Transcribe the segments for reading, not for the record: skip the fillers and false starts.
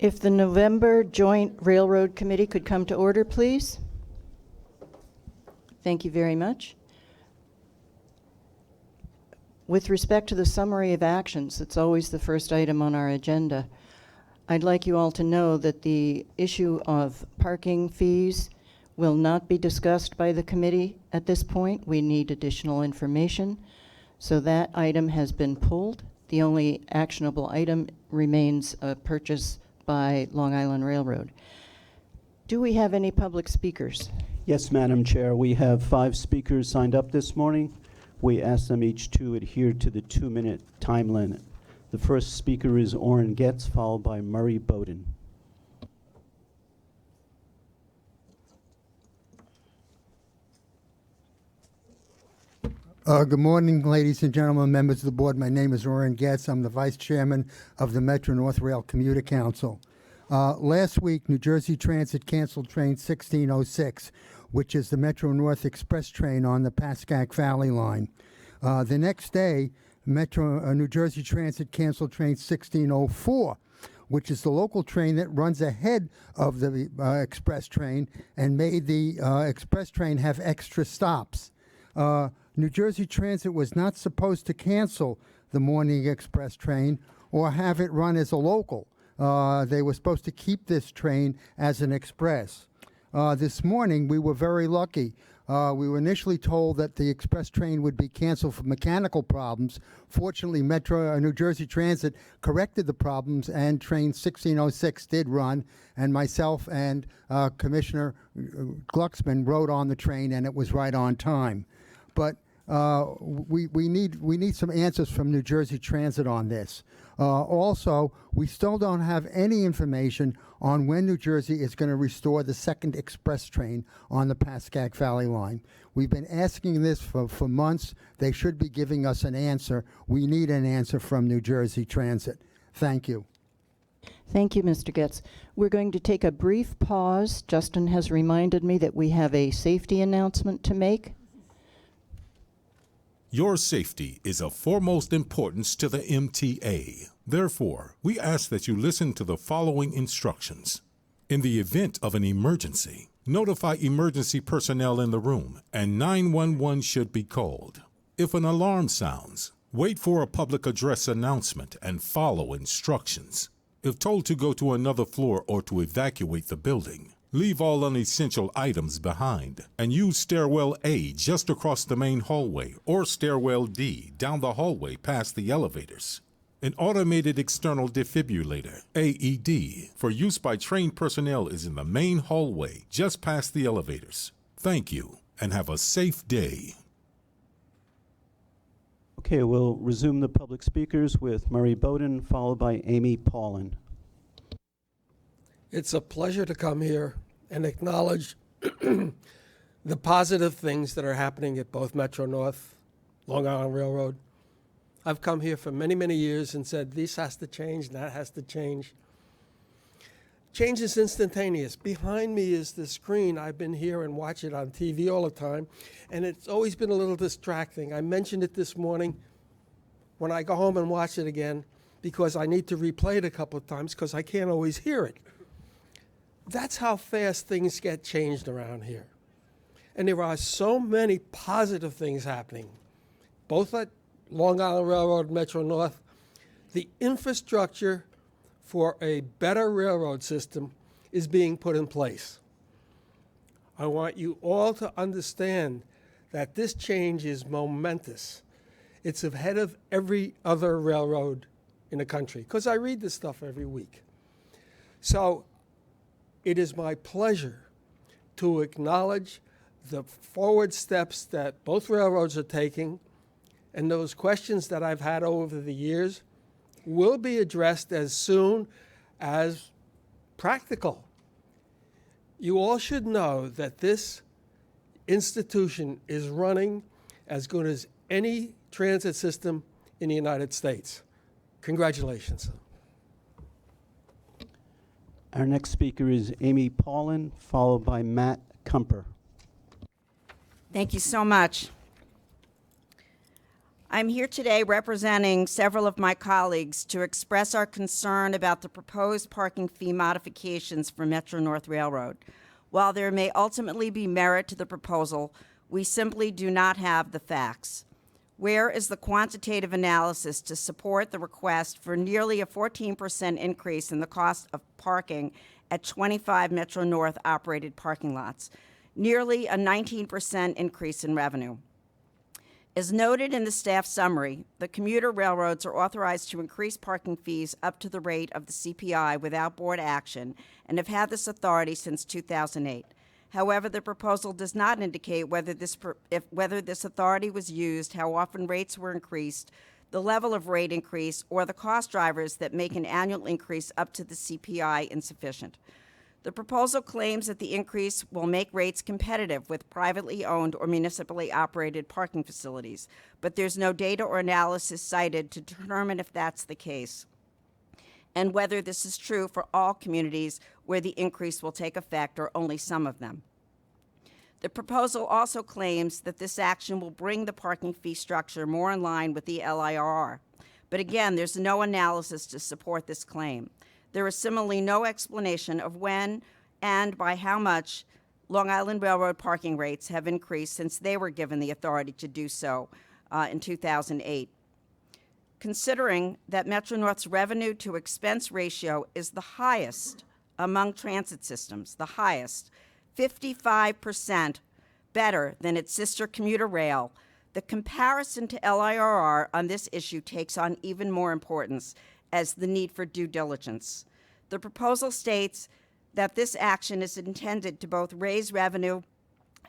If the November Joint Railroad Committee could come to order, please. Thank you very much. With respect to the summary of actions, it's always the first item on our agenda. I'd like you all to know that the issue of parking fees will not be discussed by the committee at this point. We need additional information. So that item has been pulled. The only actionable item remains a purchase by Long Island Railroad. Do we have any public speakers? Yes, Madam Chair. We have 5 speakers signed up this morning. We ask them each to adhere to the 2-minute time limit. The first speaker is Orrin Getz, followed by Murray Bowden. Good morning, ladies and gentlemen, members of the board. My name is Orrin Getz. I'm the vice chairman of the Metro North Rail Commuter Council. Last week, New Jersey Transit canceled train 1606, which is the Metro North Express train on the Pascack Valley line. The next day, New Jersey Transit canceled train 1604, which is the local train that runs ahead of the express train and made the express train have extra stops. New Jersey Transit was not supposed to cancel the morning express train or have it run as a local. They were supposed to keep this train as an express. This morning, we were very lucky. We were initially told that the express train would be canceled for mechanical problems. Fortunately, New Jersey Transit corrected the problems, and train 1606 did run, and myself and Commissioner Glucksman rode on the train, and it was right on time. But we need some answers from New Jersey Transit on this. Also, we still don't have any information on when New Jersey is going to restore the second express train on the Pascack Valley line. We've been asking this for months. They should be giving us an answer. We need an answer from New Jersey Transit. Thank you. Thank you, Mr. Getz. We're going to take a brief pause. Justin has reminded me that we have a safety announcement to make. Your safety is of foremost importance to the MTA. Therefore, we ask that you listen to the following instructions. In the event of an emergency, notify emergency personnel in the room and 911 should be called. If an alarm sounds, wait for a public address announcement and follow instructions. If told to go to another floor or to evacuate the building, leave all unessential items behind and use stairwell A just across the main hallway or stairwell D down the hallway past the elevators. An automated external defibrillator, AED, for use by trained personnel is in the main hallway just past the elevators. Thank you and have a safe day. Okay, we'll resume the public speakers with Murray Bowden, followed by Amy Paulin. It's a pleasure to come here and acknowledge the positive things that are happening at both Metro North, Long Island Railroad. I've come here for many, many years and said, this has to change, that has to change. Change is instantaneous. Behind me is the screen. I've been here and watch it on TV all the time, and it's always been a little distracting. I mentioned it this morning when I go home and watch it again because I need to replay it a couple of times because I can't always hear it. That's how fast things get changed around here. And there are so many positive things happening, both at Long Island Railroad and Metro North. The infrastructure for a better railroad system is being put in place. I want you all to understand that this change is momentous. It's ahead of every other railroad in the country, because I read this stuff every week. So it is my pleasure to acknowledge the forward steps that both railroads are taking, and those questions that I've had over the years will be addressed as soon as practical. You all should know that this institution is running as good as any transit system in the United States. Congratulations. Our next speaker is Amy Paulin, followed by Matt Kumper. Thank you so much. I'm here today representing several of my colleagues to express our concern about the proposed parking fee modifications for Metro-North Railroad. While there may ultimately be merit to the proposal, we simply do not have the facts. Where is the quantitative analysis to support the request for nearly a 14% increase in the cost of parking at 25 Metro-North operated parking lots, nearly a 19% increase in revenue? As noted in the staff summary, the commuter railroads are authorized to increase parking fees up to the rate of the CPI without board action and have had this authority since 2008. However, the proposal does not indicate whether this authority was used, how often rates were increased, the level of rate increase, or the cost drivers that make an annual increase up to the CPI insufficient. The proposal claims that the increase will make rates competitive with privately owned or municipally operated parking facilities, but there's no data or analysis cited to determine if that's the case, and whether this is true for all communities where the increase will take effect or only some of them. The proposal also claims that this action will bring the parking fee structure more in line with the LIRR, but again, there's no analysis to support this claim. There is similarly no explanation of when and by how much Long Island Railroad parking rates have increased since they were given the authority to do so in 2008. Considering that Metro-North's revenue to expense ratio is the highest among transit systems, the highest, 55% better than its sister commuter rail, the comparison to LIRR on this issue takes on even more importance as the need for due diligence. The proposal states that this action is intended to both raise revenue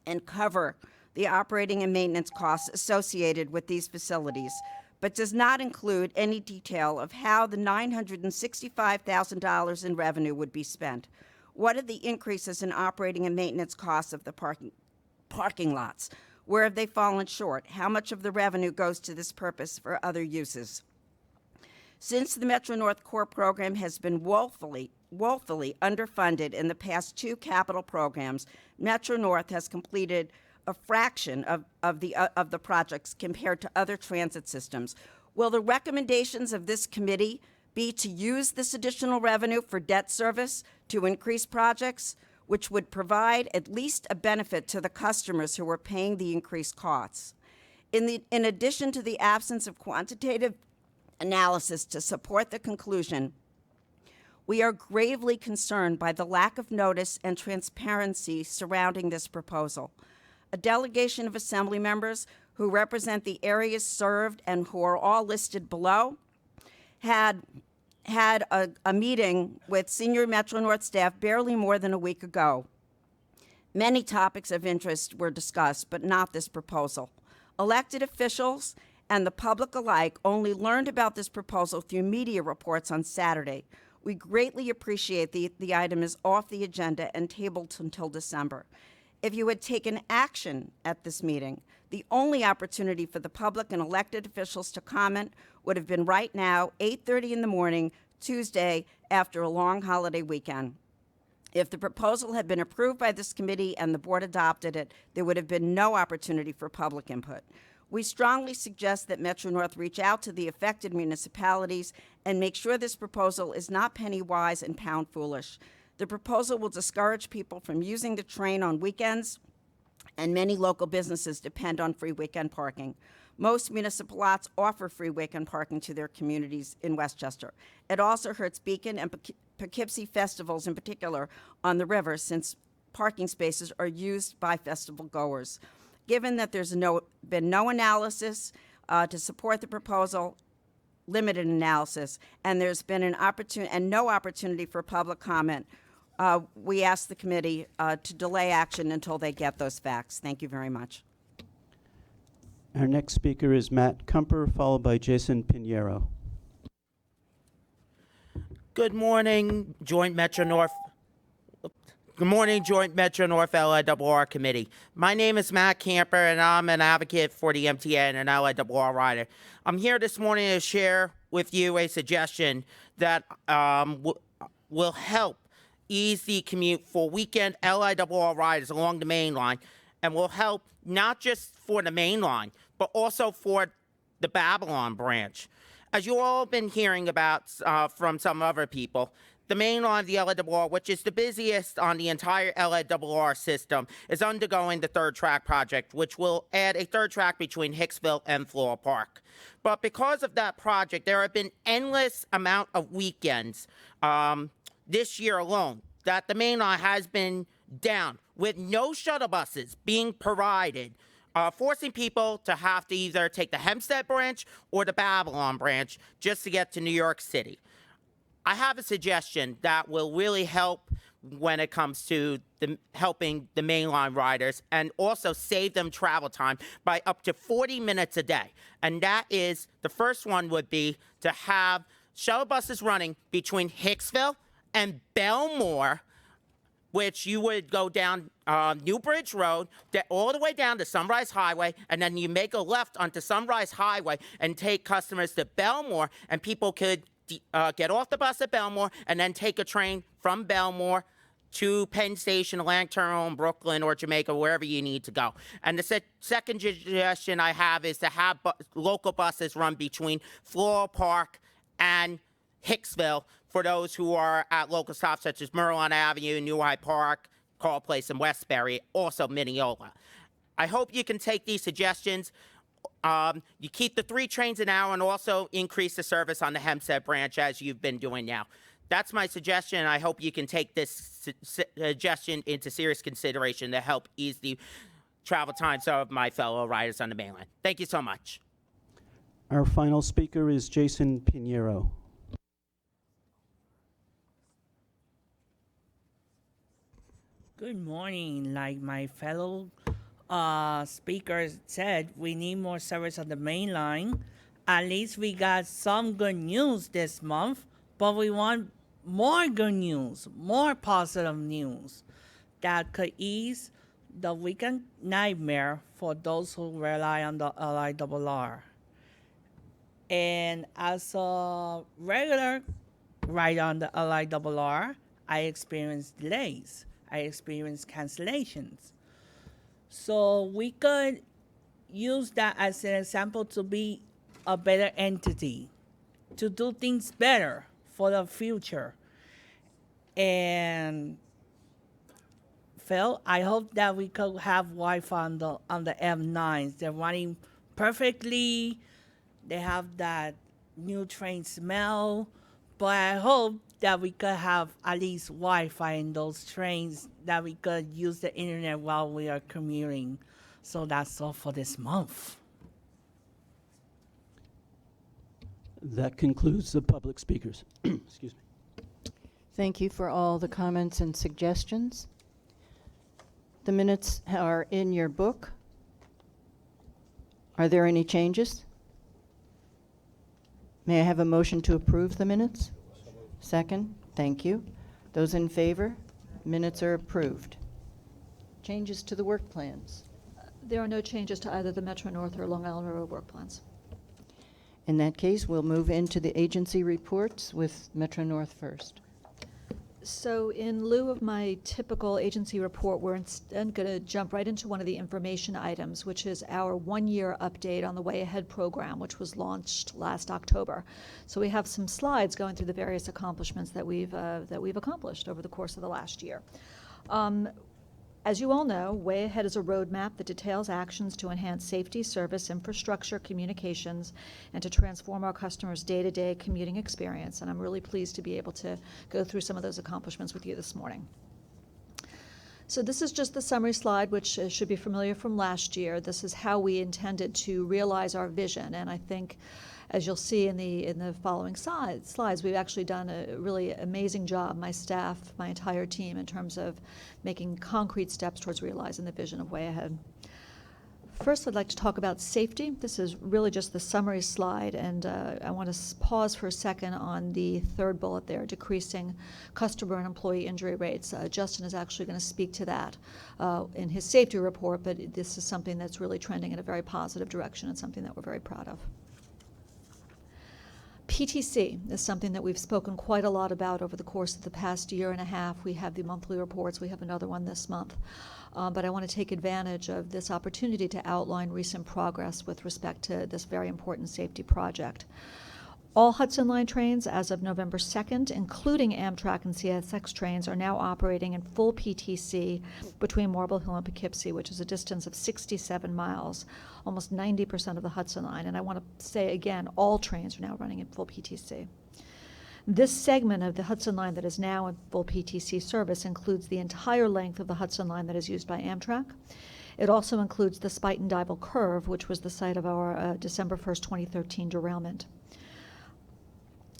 and cover the operating and maintenance costs associated with these facilities, but does not include any detail of how the $965,000 in revenue would be spent. What are the increases in operating and maintenance costs of the parking lots? Where have they fallen short? How much of the revenue goes to this purpose for other uses? Since the Metro-North Core program has been woefully underfunded in the past two capital programs, Metro-North has completed a fraction of the projects compared to other transit systems. Will the recommendations of this committee be to use this additional revenue for debt service to increase projects, which would provide at least a benefit to the customers who are paying the increased costs? In addition to the absence of quantitative analysis to support the conclusion, we are gravely concerned by the lack of notice and transparency surrounding this proposal. A delegation of Assembly members who represent the areas served and who are all listed below had a meeting with senior Metro-North staff barely more than a week ago. Many topics of interest were discussed, but not this proposal. Elected officials and the public alike only learned about this proposal through media reports on Saturday. We greatly appreciate the item is off the agenda and tabled until December. If you had taken action at this meeting, the only opportunity for the public and elected officials to comment would have been right now, 8:30 in the morning, Tuesday, after a long holiday weekend. If the proposal had been approved by this committee and the board adopted it, there would have been no opportunity for public input. We strongly suggest that Metro-North reach out to the affected municipalities and make sure this proposal is not penny wise and pound foolish. The proposal will discourage people from using the train on weekends, and many local businesses depend on free weekend parking. Most municipal lots offer free weekend parking to their communities in Westchester. It also hurts Beacon and Poughkeepsie festivals in particular on the river, since parking spaces are used by festival goers. Given that there's been no analysis to support the proposal, limited analysis, and there's been no opportunity for public comment, we ask the committee to delay action until they get those facts. Thank you very much. Our next speaker is Matt Kumper, followed by Jason Pinheiro. Good morning, Joint Metro-North. Good morning, Joint Metro-North LIRR Committee. My name is Matt Camper, and I'm an advocate for the MTA and an LIRR rider. I'm here this morning to share with you a suggestion that will help ease the commute for weekend LIRR riders along the main line, and will help not just for the main line, but also for the Babylon branch. As you all have been hearing about from some other people, the main line of the LIRR, which is the busiest on the entire LIRR system, is undergoing the third track project, which will add a third track between Hicksville and Floral Park. But because of that project, there have been endless amount of weekends this year alone that the main line has been down with no shuttle buses being provided, forcing people to have to either take the Hempstead branch or the Babylon branch just to get to New York City. I have a suggestion that will really help when it comes to helping the mainline riders and also save them travel time by up to 40 minutes a day. And that is, the first one would be to have shuttle buses running between Hicksville and Belmore, which you would go down New Bridge Road, all the way down to Sunrise Highway, and then you make a left onto Sunrise Highway and take customers to Belmore, and people could get off the bus at Belmore and then take a train from Belmore to Penn Station, Atlantic Terminal, Brooklyn, or Jamaica, wherever you need to go. And the second suggestion I have is to have local buses run between Floral Park and Hicksville for those who are at local stops such as Merlin Avenue, New Hyde Park, Carl Place, and Westbury, also Mineola. I hope you can take these suggestions. You keep the 3 trains an hour and also increase the service on the Hempstead branch as you've been doing now. That's my suggestion, and I hope you can take this suggestion into serious consideration to help ease the travel times of my fellow riders on the mainland. Thank you so much. Our final speaker is Jason Pinheiro. Good morning. Like my fellow speakers said, we need more service on the main line. At least we got some good news this month, but we want more good news, more positive news that could ease the weekend nightmare for those who rely on the LIRR. And as a regular rider on the LIRR, I experience delays. I experience cancellations. So we could use that as an example to be a better entity, to do things better for the future. And Phil, I hope that we could have Wi-Fi on the M9s. They're running perfectly. They have that new train smell. But I hope that we could have at least Wi-Fi in those trains, that we could use the internet while we are commuting. So that's all for this month. That concludes the public speakers. Excuse me. Thank you for all the comments and suggestions. The minutes are in your book. Are there any changes? May I have a motion to approve the minutes? Second, thank you. Those in favor? Minutes are approved. Changes to the work plans? There are no changes to either the Metro North or Long Island Railroad work plans. In that case, we'll move into the agency reports with Metro North first. So in lieu of my typical agency report, we're instead going to jump right into one of the information items, which is our one-year update on the Way Ahead program, which was launched last October. So we have some slides going through the various accomplishments that we've accomplished over the course of the last year. As you all know, Way Ahead is a roadmap that details actions to enhance safety, service, infrastructure, communications, and to transform our customers' day-to-day commuting experience. And I'm really pleased to be able to go through some of those accomplishments with you this morning. So this is just the summary slide, which should be familiar from last year. This is how we intended to realize our vision. And I think, as you'll see in the following slides, we've actually done a really amazing job, my staff, my entire team, in terms of making concrete steps towards realizing the vision of Way Ahead. First, I'd like to talk about safety. This is really just the summary slide, and I want to pause for a second on the third bullet there, decreasing customer and employee injury rates. Justin is actually going to speak to that in his safety report, but this is something that's really trending in a very positive direction and something that we're very proud of. PTC is something that we've spoken quite a lot about over the course of the past year and a half. We have the monthly reports. We have another one this month. But I want to take advantage of this opportunity to outline recent progress with respect to this very important safety project. All Hudson Line trains as of November 2nd, including Amtrak and CSX trains, are now operating in full PTC between Marble Hill and Poughkeepsie, which is a distance of 67 miles, almost 90% of the Hudson Line. And I want to say again, all trains are now running in full PTC. This segment of the Hudson Line that is now in full PTC service includes the entire length of the Hudson Line that is used by Amtrak. It also includes the Spuyten-Duyvil Curve, which was the site of our December 1st, 2013 derailment.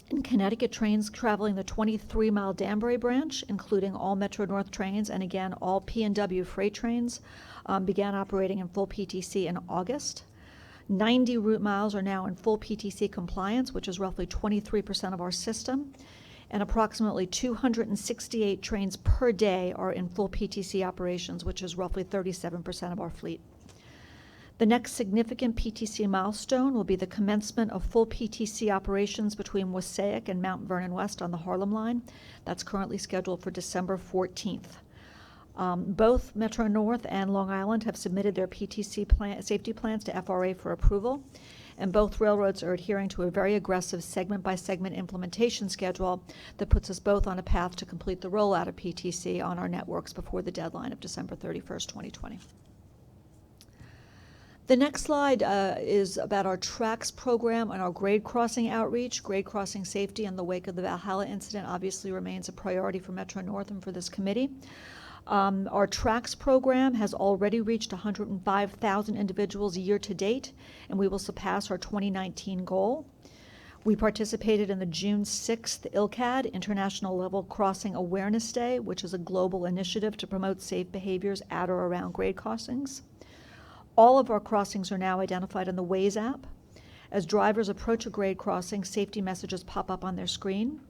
In Connecticut, trains traveling the 23-mile Danbury branch, including all Metro-North trains and again all P&W freight trains, began operating in full PTC in August. 90 route miles are now in full PTC compliance, which is roughly 23% of our system, and approximately 268 trains per day are in full PTC operations, which is roughly 37% of our fleet. The next significant PTC milestone will be the commencement of full PTC operations between Wassaic and Mount Vernon West on the Harlem Line. That's currently scheduled for December 14th. Both Metro-North and Long Island have submitted their PTC safety plans to FRA for approval, and both railroads are adhering to a very aggressive segment-by-segment implementation schedule that puts us both on a path to complete the rollout of PTC on our networks before the deadline of December 31st, 2020. The next slide is about our TRACS program and our grade crossing outreach. Grade crossing safety in the wake of the Valhalla incident obviously remains a priority for Metro-North and for this committee. Our TRACS program has already reached 105,000 individuals year to date, and we will surpass our 2019 goal. We participated in the June 6th ILCAD, International Level Crossing Awareness Day, which is a global initiative to promote safe behaviors at or around grade crossings. All of our crossings are now identified in the Waze app. As drivers approach a grade crossing, safety messages pop up on their screen.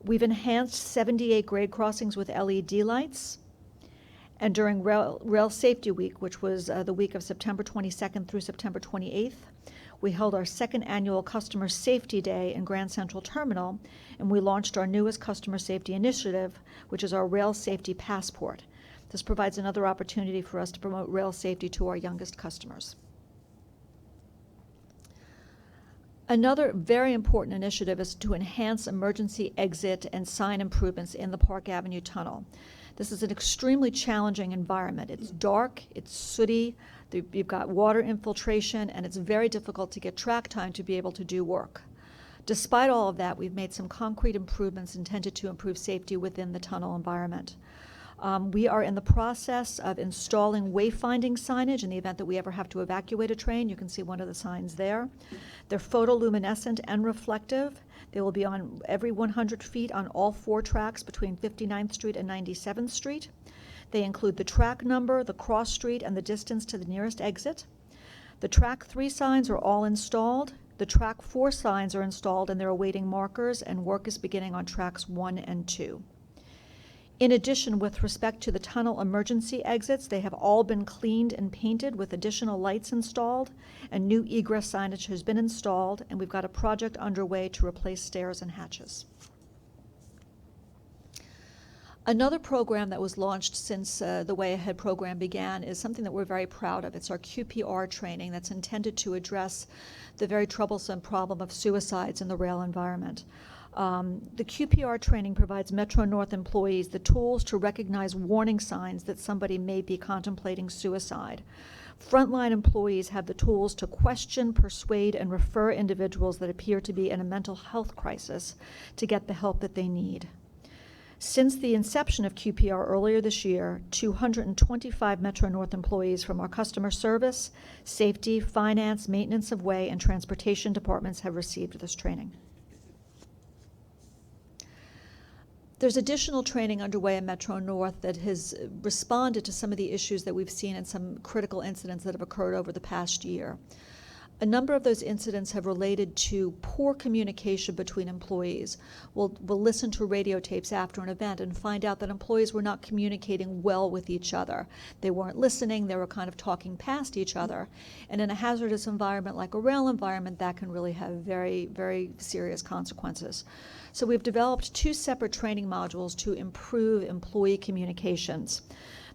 We've enhanced 78 grade crossings with LED lights. And during Rail Safety Week, which was the week of September 22nd through September 28th, we held our second annual Customer Safety Day in Grand Central Terminal, and we launched our newest customer safety initiative, which is our Rail Safety Passport. This provides another opportunity for us to promote rail safety to our youngest customers. Another very important initiative is to enhance emergency exit and sign improvements in the Park Avenue Tunnel. This is an extremely challenging environment. It's dark, it's sooty, you've got water infiltration, and it's very difficult to get track time to be able to do work. Despite all of that, we've made some concrete improvements intended to improve safety within the tunnel environment. We are in the process of installing wayfinding signage in the event that we ever have to evacuate a train. You can see one of the signs there. They're photoluminescent and reflective. They will be on every 100 feet on all 4 tracks between 59th Street and 97th Street. They include the track number, the cross street, and the distance to the nearest exit. The track 3 signs are all installed. The track 4 signs are installed and they're awaiting markers, and work is beginning on tracks 1 and 2. In addition, with respect to the tunnel emergency exits, they have all been cleaned and painted with additional lights installed, and new egress signage has been installed, and we've got a project underway to replace stairs and hatches. Another program that was launched since the Way Ahead program began is something that we're very proud of. It's our QPR training that's intended to address the very troublesome problem of suicides in the rail environment. The QPR training provides Metro-North employees the tools to recognize warning signs that somebody may be contemplating suicide. Frontline employees have the tools to question, persuade, and refer individuals that appear to be in a mental health crisis to get the help that they need. Since the inception of QPR earlier this year, 225 Metro-North employees from our customer service, safety, finance, maintenance of way, and transportation departments have received this training. There's additional training underway in Metro-North that has responded to some of the issues that we've seen in some critical incidents that have occurred over the past year. A number of those incidents have related to poor communication between employees. We'll listen to radio tapes after an event and find out that employees were not communicating well with each other. They weren't listening, they were kind of talking past each other. And in a hazardous environment like a rail environment, that can really have very, very serious consequences. So we've developed 2 separate training modules to improve employee communications.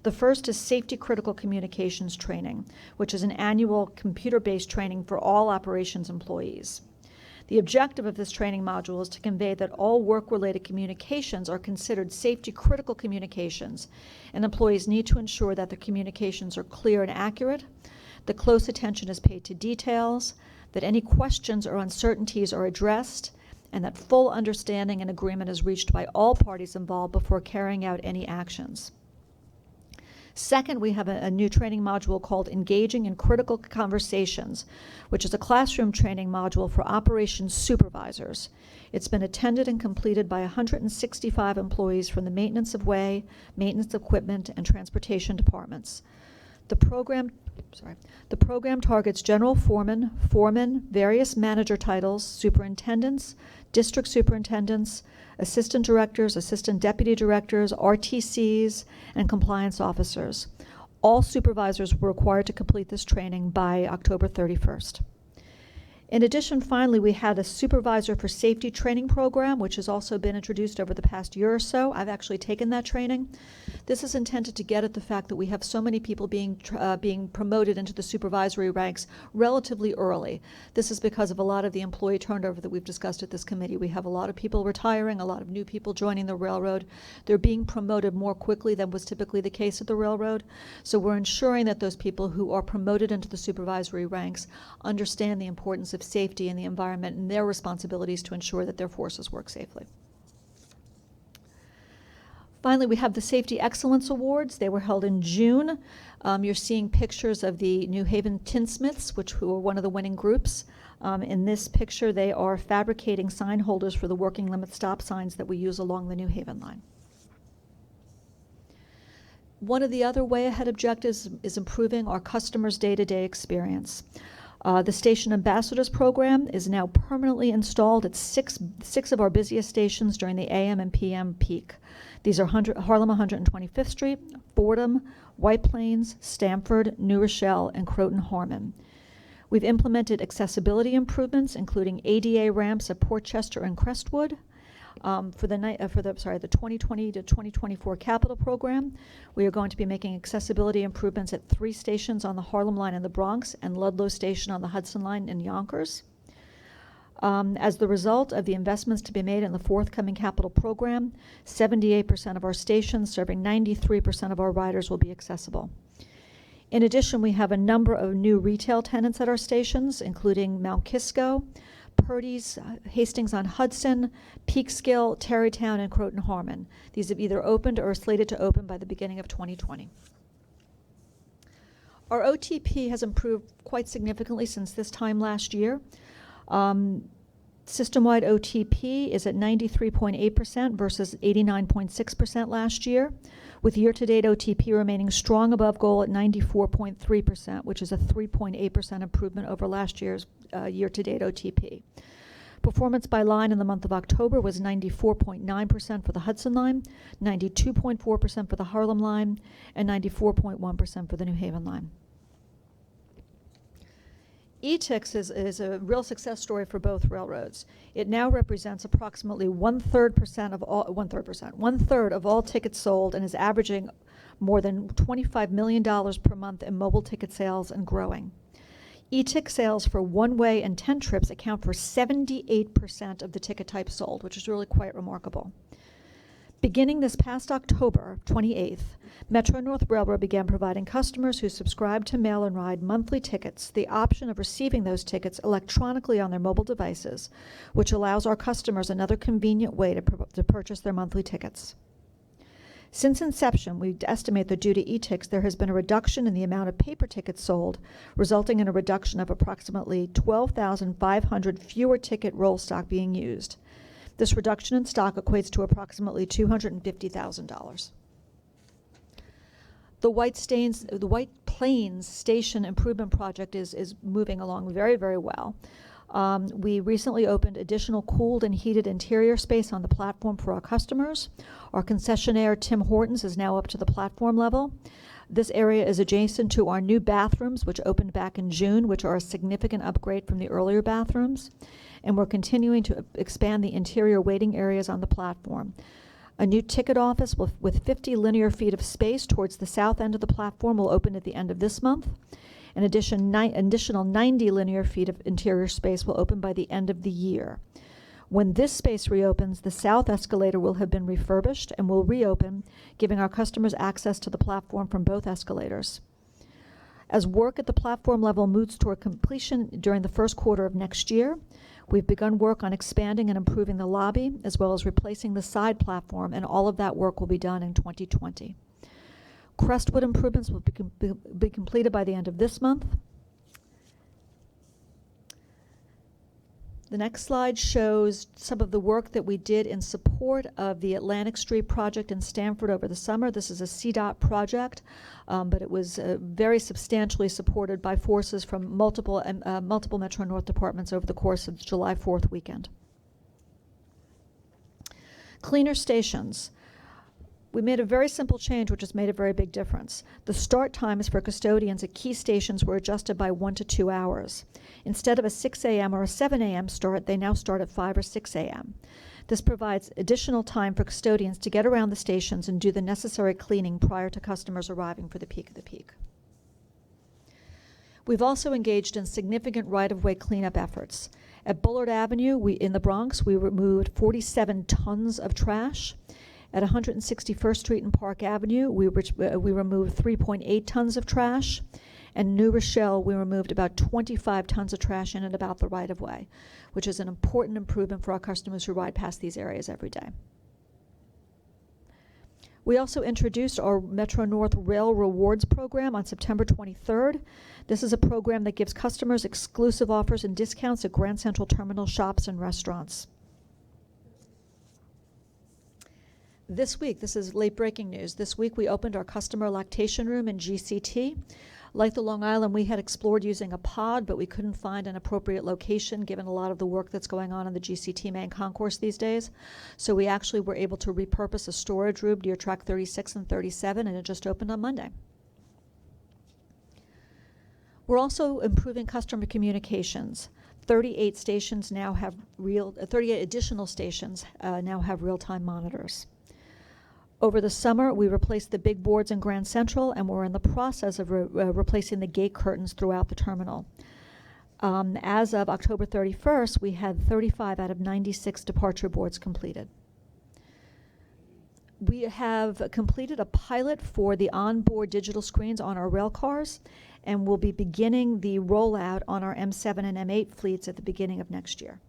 The first is Safety Critical Communications Training, which is an annual computer-based training for all operations employees. The objective of this training module is to convey that all work-related communications are considered safety-critical communications, and employees need to ensure that their communications are clear and accurate, that close attention is paid to details, that any questions or uncertainties are addressed, and that full understanding and agreement is reached by all parties involved before carrying out any actions. Second, we have a new training module called Engaging in Critical Conversations, which is a classroom training module for operations supervisors. It's been attended and completed by 165 employees from the maintenance of way, maintenance equipment, and transportation departments. The program targets general foremen, various manager titles, superintendents, district superintendents, assistant directors, assistant deputy directors, RTCs, and compliance officers. All supervisors were required to complete this training by October 31st. In addition, finally, we had a Supervisor for Safety training program, which has also been introduced over the past year or so. I've actually taken that training. This is intended to get at the fact that we have so many people being promoted into the supervisory ranks relatively early. This is because of a lot of the employee turnover that we've discussed at this committee. We have a lot of people retiring, a lot of new people joining the railroad. They're being promoted more quickly than was typically the case at the railroad. So we're ensuring that those people who are promoted into the supervisory ranks understand the importance of safety in the environment and their responsibilities to ensure that their forces work safely. Finally, we have the Safety Excellence Awards. They were held in June. You're seeing pictures of the New Haven Tinsmiths, who were one of the winning groups. In this picture, they are fabricating sign holders for the working limit stop signs that we use along the New Haven line. One of the other way ahead objectives is improving our customers' day-to-day experience. The Station Ambassadors Program is now permanently installed at six of our busiest stations during the AM and PM peak. These are Harlem 125th Street, Fordham, White Plains, Stamford, New Rochelle, and Croton-Harmon. We've implemented accessibility improvements, including ADA ramps at Portchester and Crestwood. For the 2020 to 2024 capital program, we are going to be making accessibility improvements at 3 stations on the Harlem line in the Bronx and Ludlow Station on the Hudson line in Yonkers. As the result of the investments to be made in the forthcoming capital program, 78% of our stations serving 93% of our riders will be accessible. In addition, we have a number of new retail tenants at our stations, including Mount Kisco, Purdy's, Hastings-on-Hudson, Peekskill, Tarrytown, and Croton-Harmon. These have either opened or are slated to open by the beginning of 2020. Our OTP has improved quite significantly since this time last year. System-wide OTP is at 93.8% versus 89.6% last year, with year-to-date OTP remaining strong above goal at 94.3%, which is a 3.8% improvement over last year's year-to-date OTP. Performance by line in the month of October was 94.9% for the Hudson line, 92.4% for the Harlem line, and 94.1% for the New Haven line. ETICS is a real success story for both railroads. It now represents approximately one-third of all tickets sold and is averaging more than $25 million per month in mobile ticket sales and growing. ETIC sales for one-way and 10 trips account for 78% of the ticket types sold, which is really quite remarkable. Beginning this past October 28th, Metro-North Railroad began providing customers who subscribe to Mail and Ride monthly tickets the option of receiving those tickets electronically on their mobile devices, which allows our customers another convenient way to purchase their monthly tickets. Since inception, we estimate that due to ETICS, there has been a reduction in the amount of paper tickets sold, resulting in a reduction of approximately 12,500 fewer ticket roll stock being used. This reduction in stock equates to approximately $250,000. The White Plains Station Improvement Project is moving along very, very well. We recently opened additional cooled and heated interior space on the platform for our customers. Our concessionaire, Tim Hortons, is now up to the platform level. This area is adjacent to our new bathrooms, which opened back in June, which are a significant upgrade from the earlier bathrooms. And we're continuing to expand the interior waiting areas on the platform. A new ticket office with 50 linear feet of space towards the south end of the platform will open at the end of this month. An additional 90 linear feet of interior space will open by the end of the year. When this space reopens, the south escalator will have been refurbished and will reopen, giving our customers access to the platform from both escalators. As work at the platform level moves toward completion during the first quarter of next year, we've begun work on expanding and improving the lobby, as well as replacing the side platform, and all of that work will be done in 2020. Crestwood improvements will be completed by the end of this month. The next slide shows some of the work that we did in support of the Atlantic Street project in Stamford over the summer. This is a CDOT project, but it was very substantially supported by forces from multiple Metro North departments over the course of the July 4th weekend. Cleaner stations. We made a very simple change, which has made a very big difference. The start times for custodians at key stations were adjusted by 1 to 2 hours. Instead of a 6 a.m. or a 7 a.m. start, they now start at 5 or 6 a.m. This provides additional time for custodians to get around the stations and do the necessary cleaning prior to customers arriving for the peak of the peak. We've also engaged in significant right-of-way cleanup efforts. At Bullard Avenue in the Bronx, we removed 47 tons of trash. At 161st Street and Park Avenue, we removed 3.8 tons of trash. And New Rochelle, we removed about 25 tons of trash in and about the right-of-way, which is an important improvement for our customers who ride past these areas every day. We also introduced our Metro North Rail Rewards program on September 23rd. This is a program that gives customers exclusive offers and discounts at Grand Central Terminal shops and restaurants. This week, this is late breaking news. This week we opened our customer lactation room in GCT. Like the Long Island, we had explored using a pod, but we couldn't find an appropriate location given a lot of the work that's going on in the GCT main concourse these days. So we actually were able to repurpose a storage room near track 36 and 37, and it just opened on Monday. We're also improving customer communications. 38 stations now have 38 additional stations now have real-time monitors. Over the summer, we replaced the big boards in Grand Central, and we're in the process of replacing the gate curtains throughout the terminal. As of October 31st, we had 35 out of 96 departure boards completed. We have completed a pilot for the onboard digital screens on our rail cars, and we'll be beginning the rollout on our M7 and M8 fleets at the beginning of next year.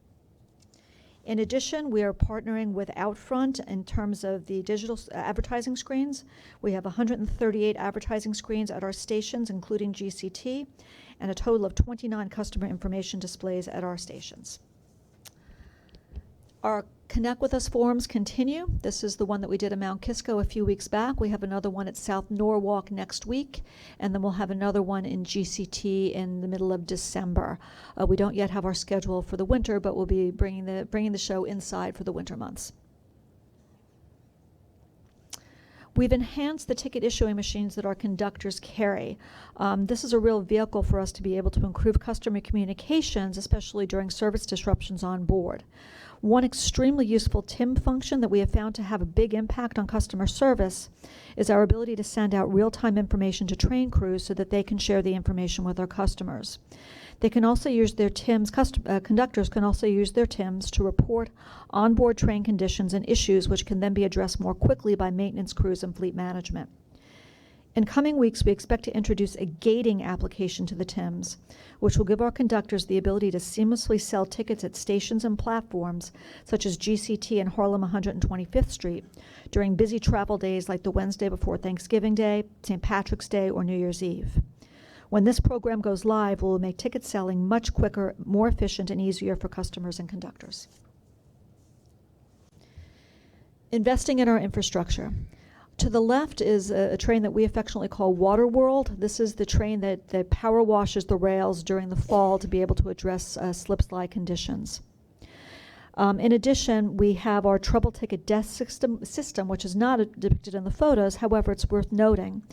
In addition, we are partnering with Outfront in terms of the digital advertising screens. We have 138 advertising screens at our stations, including GCT, and a total of 29 customer information displays at our stations. Our Connect With Us forums continue. This is the one that we did in Mount Kisco a few weeks back. We have another one at South Norwalk next week, and then we'll have another one in GCT in the middle of December. We don't yet have our schedule for the winter, but we'll be bringing the show inside for the winter months. We've enhanced the ticket issuing machines that our conductors carry. This is a real vehicle for us to be able to improve customer communications, especially during service disruptions on board. One extremely useful TIM function that we have found to have a big impact on customer service is our ability to send out real-time information to train crews so that they can share the information with our customers. They can also use their TIMs, conductors can also use their TIMs to report onboard train conditions and issues which can then be addressed more quickly by maintenance crews and fleet management. In coming weeks, we expect to introduce a gating application to the TIMs, which will give our conductors the ability to seamlessly sell tickets at stations and platforms, such as GCT and Harlem 125th Street, during busy travel days like the Wednesday before Thanksgiving Day, St. Patrick's Day, or New Year's Eve. When this program goes live, it will make ticket selling much quicker, more efficient, and easier for customers and conductors. Investing in our infrastructure. To the left is a train that we affectionately call Waterworld. This is the train that power washes the rails during the fall to be able to address slip-slide conditions. In addition, we have our trouble ticket desk system, which is not depicted in the photos. However, it's worth noting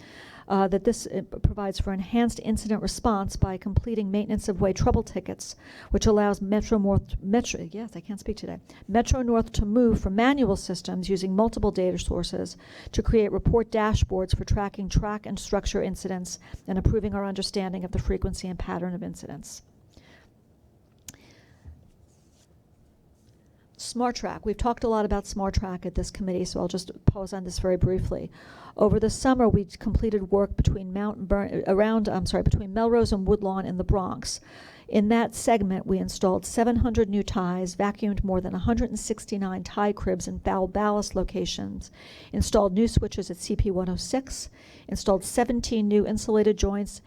that this provides for enhanced incident response by completing maintenance of way trouble tickets, which allows Metro North to move from manual systems using multiple data sources to create report dashboards for tracking track and structure incidents and improving our understanding of the frequency and pattern of incidents. SmartTrack. We've talked a lot about SmartTrack at this committee, so I'll just pause on this very briefly. Over the summer, we completed work between between Melrose and Woodlawn in the Bronx. In that segment, we installed 700 new ties, vacuumed more than 169 tie cribs in foul ballast locations, installed new switches at CP 106, installed 17 new insulated joints,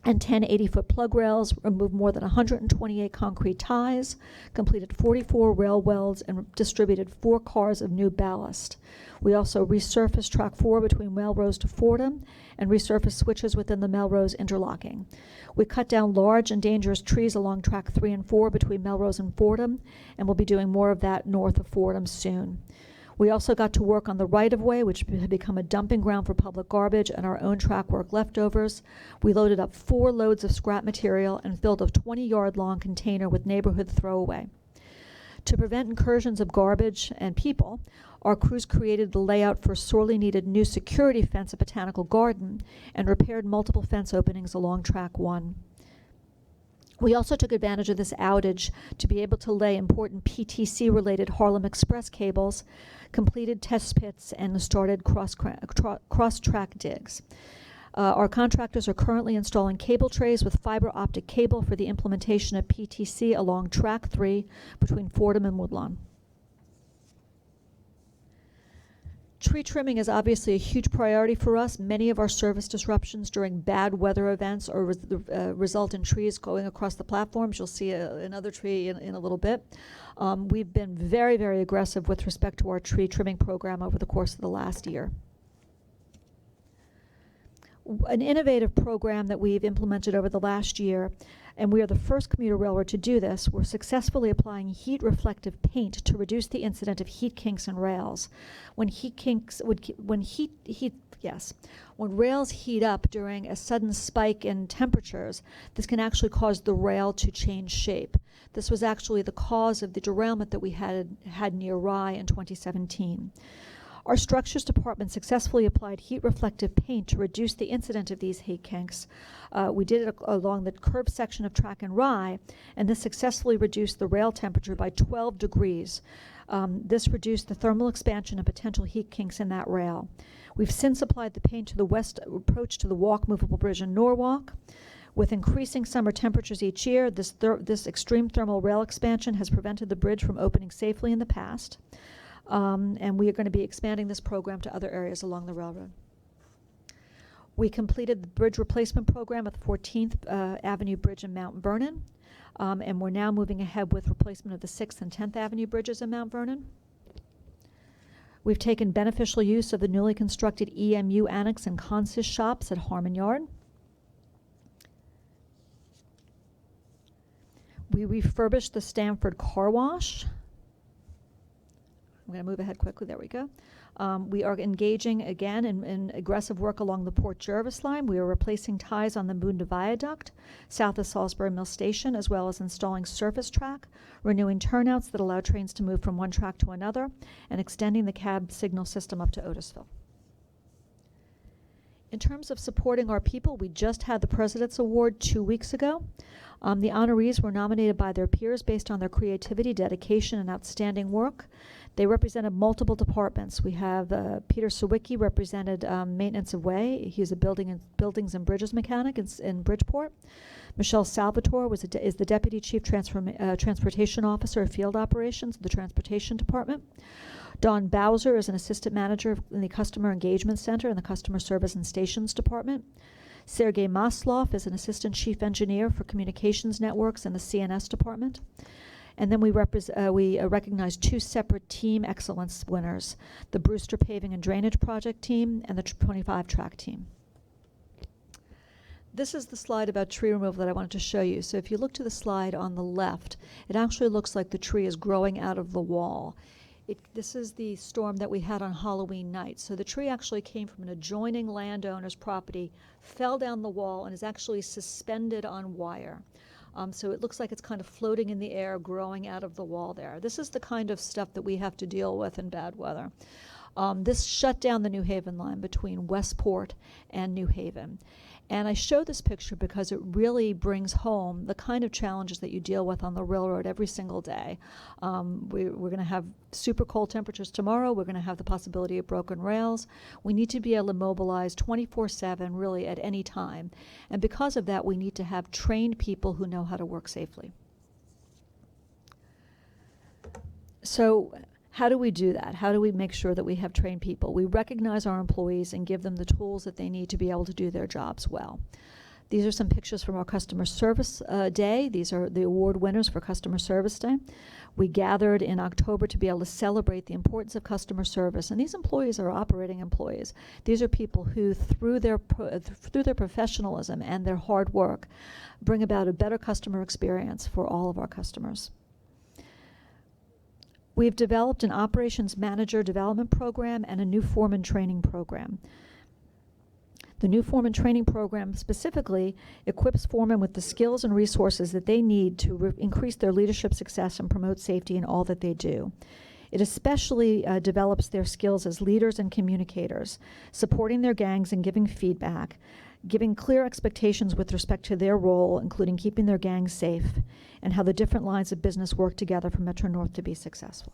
and 10 80-foot plug rails, removed more than 128 concrete ties, completed 44 rail welds, and distributed 4 cars of new ballast. We also resurfaced track 4 between Melrose to Fordham and resurfaced switches within the Melrose interlocking. We cut down large and dangerous trees along track 3 and 4 between Melrose and Fordham, and we'll be doing more of that north of Fordham soon. We also got to work on the right-of-way, which had become a dumping ground for public garbage and our own track work leftovers. We loaded up 4 loads of scrap material and filled a 20-yard-long container with neighborhood throwaway. To prevent incursions of garbage and people, our crews created the layout for a sorely needed new security fence at Botanical Garden and repaired multiple fence openings along track 1. We also took advantage of this outage to be able to lay important PTC-related Harlem Express cables, completed test pits, and started cross-track digs. Our contractors are currently installing cable trays with fiber optic cable for the implementation of PTC along track 3 between Fordham and Woodlawn. Tree trimming is obviously a huge priority for us. Many of our service disruptions during bad weather events or result in trees going across the platforms. You'll see another tree in a little bit. We've been very, very aggressive with respect to our tree trimming program over the course of the last year. An innovative program that we've implemented over the last year, and we are the first commuter railroad to do this, we're successfully applying heat-reflective paint to reduce the incident of heat kinks in rails. When rails heat up during a sudden spike in temperatures, this can actually cause the rail to change shape. This was actually the cause of the derailment that we had near Rye in 2017. Our structures department successfully applied heat-reflective paint to reduce the incident of these heat kinks. We did it along the curved section of track and Rye, and this successfully reduced the rail temperature by 12 degrees. This reduced the thermal expansion and potential heat kinks in that rail. We've since applied the paint to the west approach to the walk movable bridge in Norwalk. With increasing summer temperatures each year, this extreme thermal rail expansion has prevented the bridge from opening safely in the past. And we are going to be expanding this program to other areas along the railroad. We completed the bridge replacement program at the 14th Avenue Bridge in Mount Vernon, and we're now moving ahead with replacement of the 6th and 10th Avenue bridges in Mount Vernon. We've taken beneficial use of the newly constructed EMU Annex and Consist shops at Harmon Yard. We refurbished the Stamford Car Wash. I'm going to move ahead quickly. There we go. We are engaging again in aggressive work along the Port Jervis line. We are replacing ties on the Munda Viaduct south of Salisbury Mill Station, as well as installing surface track, renewing turnouts that allow trains to move from one track to another, and extending the cab signal system up to Otisville. In terms of supporting our people, we just had the President's Award 2 weeks ago. The honorees were nominated by their peers based on their creativity, dedication, and outstanding work. They represented multiple departments. We have Peter Sawicki represented maintenance of way. He's a buildings and bridges mechanic in Bridgeport. Michelle Salvatore is the Deputy Chief Transportation Officer of Field Operations of the Transportation Department. Don Bowser is an Assistant Manager in the Customer Engagement Center in the Customer Service and Stations Department. Sergei Maslov is an Assistant Chief Engineer for Communications Networks in the CNS Department. And then we recognize 2 separate team excellence winners, the Brewster Paving and Drainage Project team and the 25 track team. This is the slide about tree removal that I wanted to show you. So if you look to the slide on the left, it actually looks like the tree is growing out of the wall. This is the storm that we had on Halloween night. So the tree actually came from an adjoining landowner's property, fell down the wall, and is actually suspended on wire. So it looks like it's kind of floating in the air, growing out of the wall there. This is the kind of stuff that we have to deal with in bad weather. This shut down the New Haven line between Westport and New Haven. And I show this picture because it really brings home the kind of challenges that you deal with on the railroad every single day. We're going to have super cold temperatures tomorrow. We're going to have the possibility of broken rails. We need to be able to mobilize 24/7 really at any time. And because of that, we need to have trained people who know how to work safely. So how do we do that? How do we make sure that we have trained people? We recognize our employees and give them the tools that they need to be able to do their jobs well. These are some pictures from our Customer Service Day. These are the award winners for Customer Service Day. We gathered in October to be able to celebrate the importance of customer service. And these employees are operating employees. These are people who, through their professionalism and their hard work, bring about a better customer experience for all of our customers. We've developed an operations manager development program and a new foreman training program. The new foreman training program specifically equips foremen with the skills and resources that they need to increase their leadership success and promote safety in all that they do. It especially develops their skills as leaders and communicators, supporting their gangs and giving feedback, giving clear expectations with respect to their role, including keeping their gangs safe, and how the different lines of business work together for Metro-North to be successful.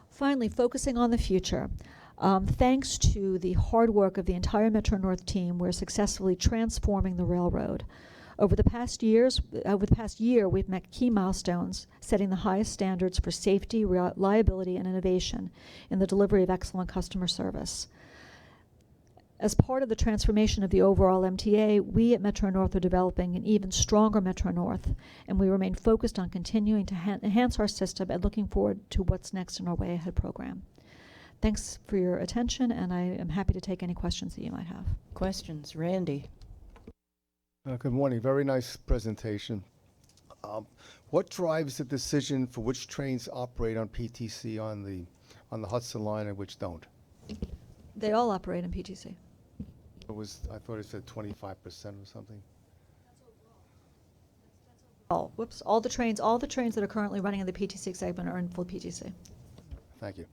Finally, focusing on the future. Thanks to the hard work of the entire Metro-North team, we're successfully transforming the railroad. Over the past year, we've met key milestones, setting the highest standards for safety, reliability, and innovation in the delivery of excellent customer service. As part of the transformation of the overall MTA, we at Metro-North are developing an even stronger Metro-North, and we remain focused on continuing to enhance our system and looking forward to what's next in our Way Ahead program. Thanks for your attention, and I am happy to take any questions that you might have. Questions? Randy? Good morning. Very nice presentation. What drives the decision for which trains operate on PTC on the Hudson line and which don't? They all operate in PTC. I thought it said 25% or something. Oh, whoops! All the trains that are currently running in the PTC segment are in full PTC. Thank you.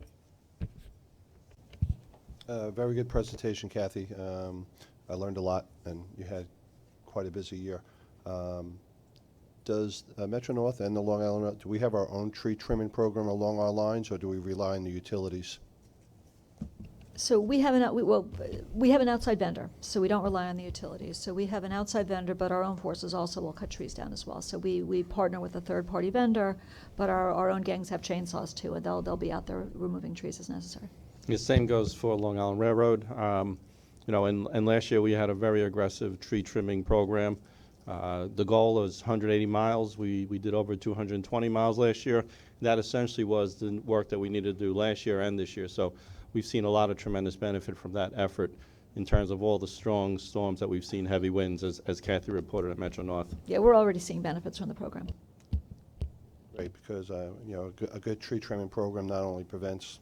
Very good presentation, Kathy. I learned a lot, and you had quite a busy year. Does Metro-North and the Long Island, do we have our own tree trimming program along our lines, or do we rely on the utilities? So we have an outside vendor, so we don't rely on the utilities. So we have an outside vendor, but our own forces also will cut trees down as well. So we partner with a third-party vendor, but our own gangs have chainsaws too, and they'll be out there removing trees as necessary. The same goes for Long Island Railroad. And last year we had a very aggressive tree trimming program. The goal is 180 miles. We did over 220 miles last year. That essentially was the work that we needed to do last year and this year. So we've seen a lot of tremendous benefit from that effort in terms of all the strong storms that we've seen, heavy winds, as Kathy reported at Metro-North. Yeah, we're already seeing benefits from the program. Right, because a good tree trimming program not only prevents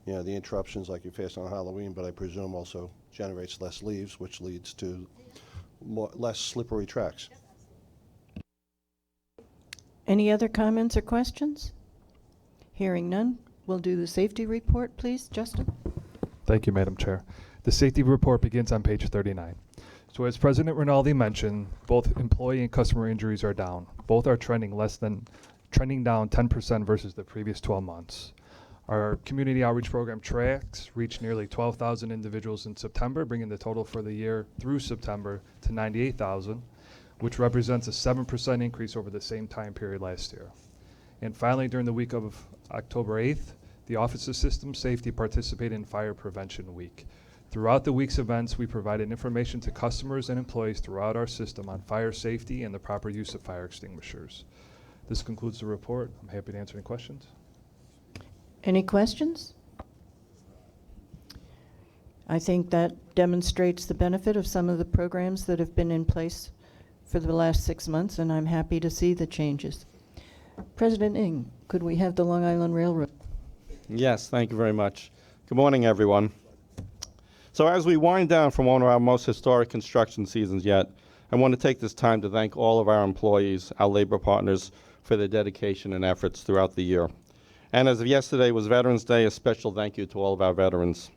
the interruptions like you face on Halloween, but I presume also generates less leaves, which leads to less slippery tracks. Any other comments or questions? Hearing none, we'll do the safety report, please. Justin? Thank you, Madam Chair. The safety report begins on page 39. So as President Rinaldi mentioned, both employee and customer injuries are down. Both are trending down 10% versus the previous 12 months. Our community outreach program tracks reached nearly 12,000 individuals in September, bringing the total for the year through September to 98,000, which represents a 7% increase over the same time period last year. And finally, during the week of October 8th, the Office of System Safety participated in Fire Prevention Week. Throughout the week's events, we provided information to customers and employees throughout our system on fire safety and the proper use of fire extinguishers. This concludes the report. I'm happy to answer any questions. Any questions? I think that demonstrates the benefit of some of the programs that have been in place for the last 6 months, and I'm happy to see the changes. President Ng, could we have the Long Island Railroad? Yes, thank you very much. Good morning, everyone. So as we wind down from one of our most historic construction seasons yet, I want to take this time to thank all of our employees, our labor partners, for their dedication and efforts throughout the year. And as of yesterday was Veterans Day, a special thank you to all of our veterans.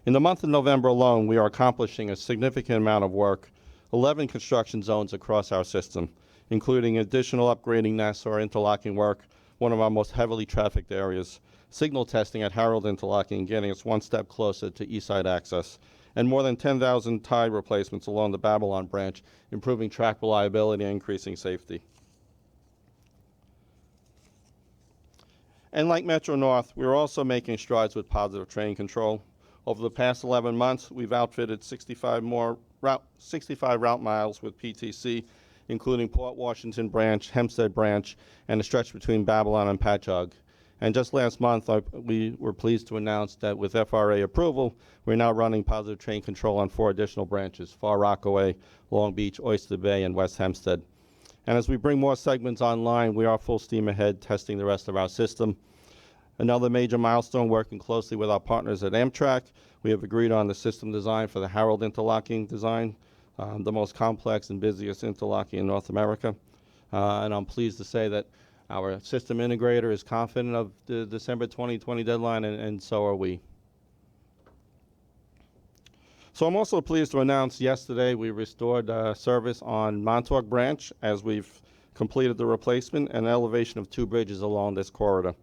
In the month of November alone, we are accomplishing a significant amount of work, 11 construction zones across our system, including additional upgrading Nassau interlocking work, one of our most heavily trafficked areas, signal testing at Harold interlocking, getting us one step closer to east side access, and more than 10,000 tie replacements along the Babylon branch, improving track reliability and increasing safety. And like Metro North, we're also making strides with positive train control. Over the past 11 months, we've outfitted 65 route miles with PTC, including Port Washington branch, Hempstead branch, and a stretch between Babylon and Patchogue. And just last month, we were pleased to announce that with FRA approval, we're now running positive train control on 4 additional branches: Far Rockaway, Long Beach, Oyster Bay, and West Hempstead. And as we bring more segments online, we are full steam ahead testing the rest of our system. Another major milestone, working closely with our partners at Amtrak, we have agreed on the system design for the Harold interlocking design, the most complex and busiest interlocking in North America. And I'm pleased to say that our system integrator is confident of the December 2020 deadline, and so are we. So I'm also pleased to announce yesterday we restored service on Montauk Branch as we've completed the replacement and elevation of 2 bridges along this corridor.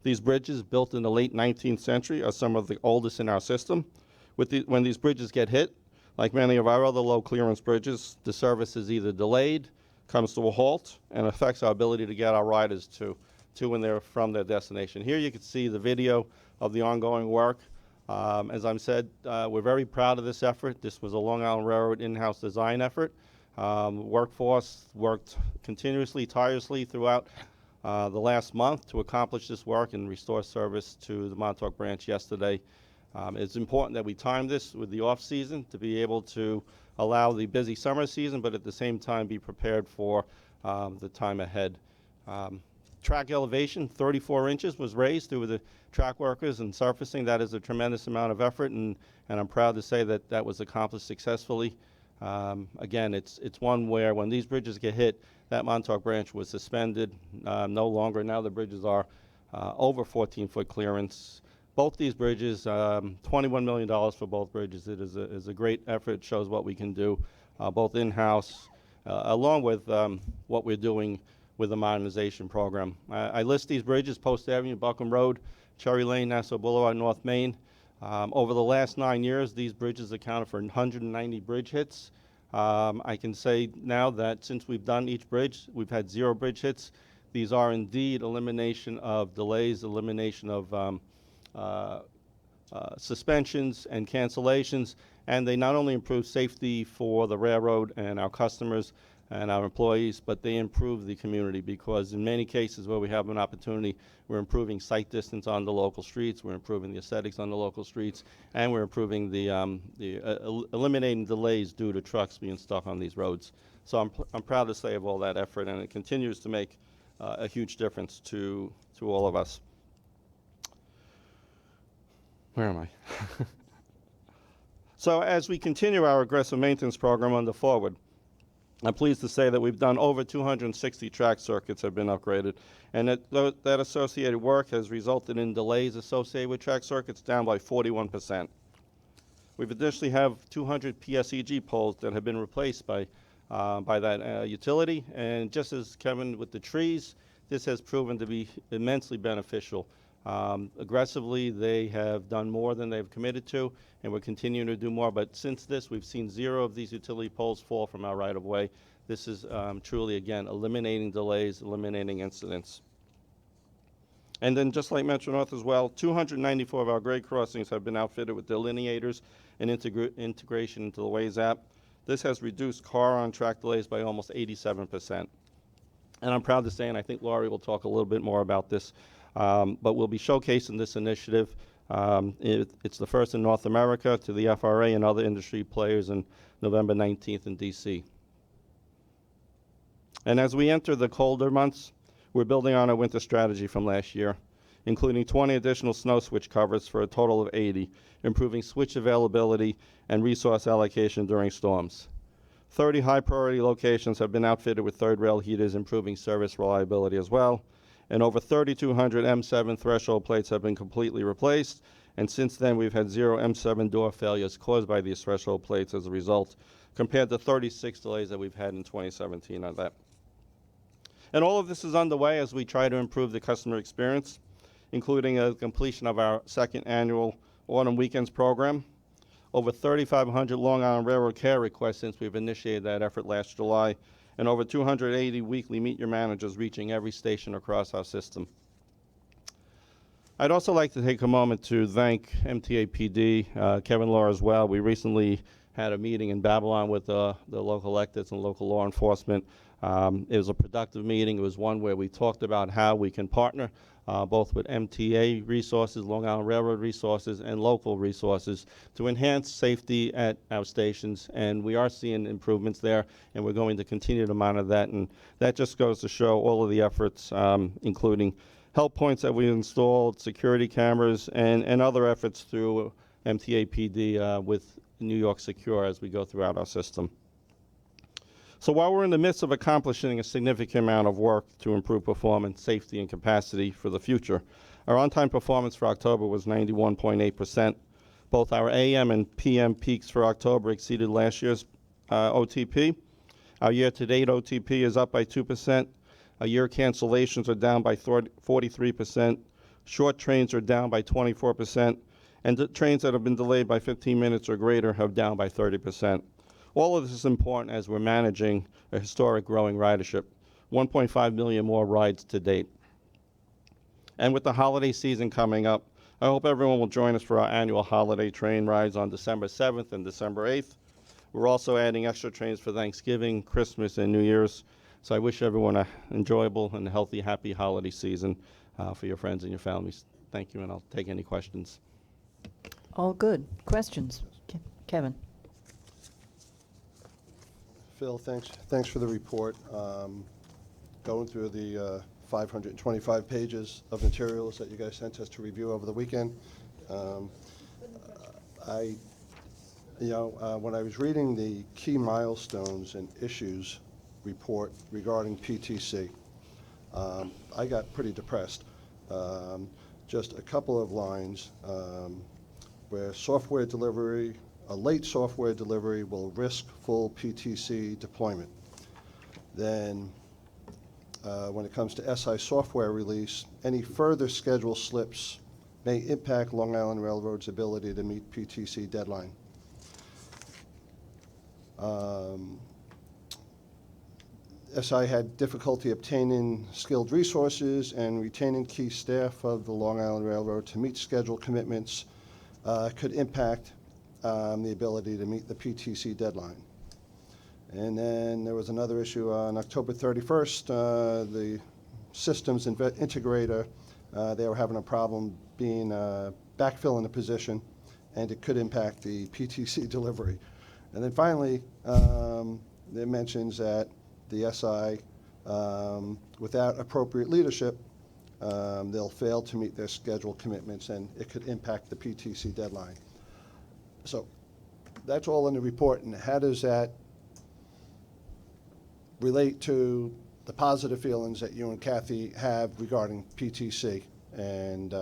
These bridges, built in the late 19th century, are some of the oldest in our system. When these bridges get hit, like many of our other low clearance bridges, the service is either delayed, comes to a halt, and affects our ability to get our riders to and from their destination. Here you can see the video of the ongoing work. As I've said, we're very proud of this effort. This was a Long Island Railroad in-house design effort. Workforce worked continuously, tirelessly throughout the last month to accomplish this work and restore service to the Montauk branch yesterday. It's important that we time this with the off-season to be able to allow the busy summer season, but at the same time be prepared for the time ahead. Track elevation, 34 inches, was raised through the track workers and surfacing. That is a tremendous amount of effort, and I'm proud to say that that was accomplished successfully. Again, it's one where when these bridges get hit, that Montauk branch was suspended, no longer. Now the bridges are over 14-foot clearance. Both these bridges, $21 million for both bridges. It is a great effort. It shows what we can do, both in-house, along with what we're doing with the modernization program. I list these bridges: Post Avenue, Buckham Road, Cherry Lane, Nassau Boulevard, North Main. Over the last 9 years, these bridges accounted for 190 bridge hits. I can say now that since we've done each bridge, we've had 0 bridge hits. These are indeed elimination of delays, elimination of suspensions and cancellations, and they not only improve safety for the railroad and our customers and our employees, but they improve the community, because in many cases where we have an opportunity, we're improving sight distance on the local streets, we're improving the aesthetics on the local streets, and we're improving eliminating delays due to trucks being stuck on these roads. So I'm proud to say of all that effort, and it continues to make a huge difference to all of us. Where am I? So as we continue our aggressive maintenance program on the forward, I'm pleased to say that we've done over 260 track circuits have been upgraded, and that associated work has resulted in delays associated with track circuits down by 41%. We've additionally have 200 PSEG poles that have been replaced by that utility, and just as Kevin with the trees, this has proven to be immensely beneficial. Aggressively, they have done more than they've committed to, and we're continuing to do more. But since this, we've seen 0 of these utility poles fall from our right-of-way. This is truly, again, eliminating delays, eliminating incidents. And then just like Metro North as well, 294 of our grade crossings have been outfitted with delineators and integration into the Waze app. This has reduced car on-track delays by almost 87%. And I'm proud to say, and I think Laurie will talk a little bit more about this, but we'll be showcasing this initiative. It's the first in North America to the FRA and other industry players in November 19th in DC. And as we enter the colder months, we're building on our winter strategy from last year, including 20 additional snow switch covers for a total of 80, improving switch availability and resource allocation during storms. 30 high-priority locations have been outfitted with third rail heaters, improving service reliability as well. And over 3,200 M7 threshold plates have been completely replaced. And since then, we've had 0 M7 door failures caused by these threshold plates as a result, compared to 36 delays that we've had in 2017 on that. And all of this is underway as we try to improve the customer experience, including a completion of our second annual Autumn Weekends program. Over 3,500 Long Island Railroad care requests since we've initiated that effort last July, and over 280 weekly Meet Your Managers reaching every station across our system. I'd also like to take a moment to thank MTA PD, Kevin Law as well. We recently had a meeting in Babylon with the local electeds and local law enforcement. It was a productive meeting. It was one where we talked about how we can partner both with MTA resources, Long Island Railroad resources, and local resources to enhance safety at our stations. And we are seeing improvements there, and we're going to continue to monitor that. And that just goes to show all of the efforts, including help points that we installed, security cameras, and other efforts through MTA PD with New York Secure as we go throughout our system. So while we're in the midst of accomplishing a significant amount of work to improve performance, safety, and capacity for the future, our on-time performance for October was 91.8%. Both our AM and PM peaks for October exceeded last year's OTP. Our year-to-date OTP is up by 2%. Our year cancellations are down by 43%. Short trains are down by 24%. And the trains that have been delayed by 15 minutes or greater have down by 30%. All of this is important as we're managing a historic growing ridership, 1.5 million more rides to date. And with the holiday season coming up, I hope everyone will join us for our annual holiday train rides on December 7th and December 8th. We're also adding extra trains for Thanksgiving, Christmas, and New Year's. So I wish everyone an enjoyable and healthy, happy holiday season for your friends and your families. Thank you, and I'll take any questions. All good. Questions? Kevin? Phil, thanks for the report. Going through the 525 pages of materials that you guys sent us to review over the weekend. When I was reading the key milestones and issues report regarding PTC, I got pretty depressed. Just a couple of lines where software delivery, a late software delivery will risk full PTC deployment. Then when it comes to SI software release, any further schedule slips may impact Long Island Railroad's ability to meet PTC deadline. SI had difficulty obtaining skilled resources and retaining key staff of the Long Island Railroad to meet schedule commitments could impact the ability to meet the PTC deadline. And then there was another issue on October 31st, the systems integrator, they were having a problem being backfilling the position, and it could impact the PTC delivery. And then finally, it mentions that the SI, without appropriate leadership, they'll fail to meet their schedule commitments, and it could impact the PTC deadline. So that's all in the report, and how does that relate to the positive feelings that you and Kathy have regarding PTC? And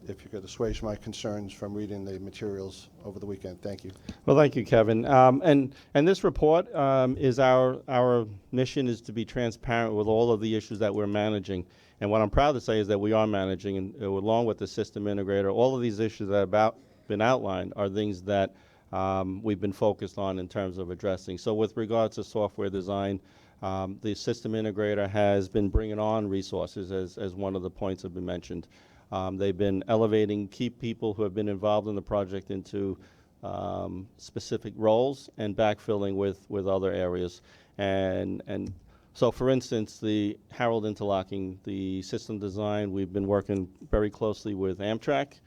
if you could assuage my concerns from reading the materials over the weekend. Thank you. Well, thank you, Kevin. And this report is our mission is to be transparent with all of the issues that we're managing. And what I'm proud to say is that we are managing, and along with the system integrator, all of these issues that have been outlined are things that we've been focused on in terms of addressing. So with regards to software design, The system integrator has been bringing on resources, as one of the points have been mentioned. They've been elevating key people who have been involved in the project into specific roles and backfilling with other areas. And so, for instance, the Harold Interlocking, the system design, we've been working very closely with Amtrak,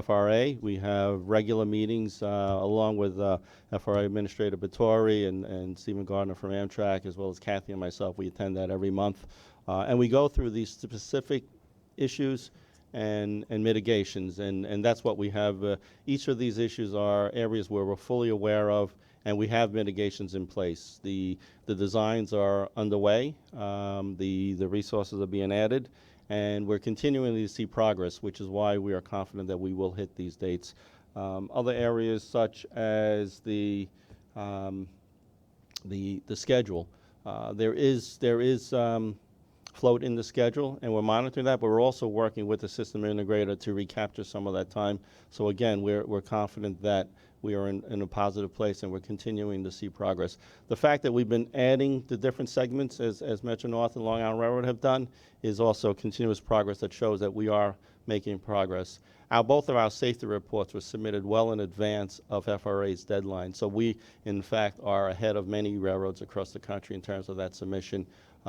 FRA. We have regular meetings along with FRA Administrator Battori and Stephen Gardner from Amtrak, as well as Kathy and myself. We attend that every month. And we go through these specific issues and mitigations, and that's what we have. Each of these issues are areas where we're fully aware of, and we have mitigations in place. The designs are underway, the resources are being added, and we're continuing to see progress, which is why we are confident that we will hit these dates. Other areas such as the schedule, there is float in the schedule, and we're monitoring that, but we're also working with the system integrator to recapture some of that time. So again, we're confident that we are in a positive place, and we're continuing to see progress. The fact that we've been adding the different segments, as Metro North and Long Island Railroad have done, is also continuous progress that shows that we are making progress. Both of our safety reports were submitted well in advance of FRA's deadline, so we, in fact, are ahead of many railroads across the country in terms of that submission.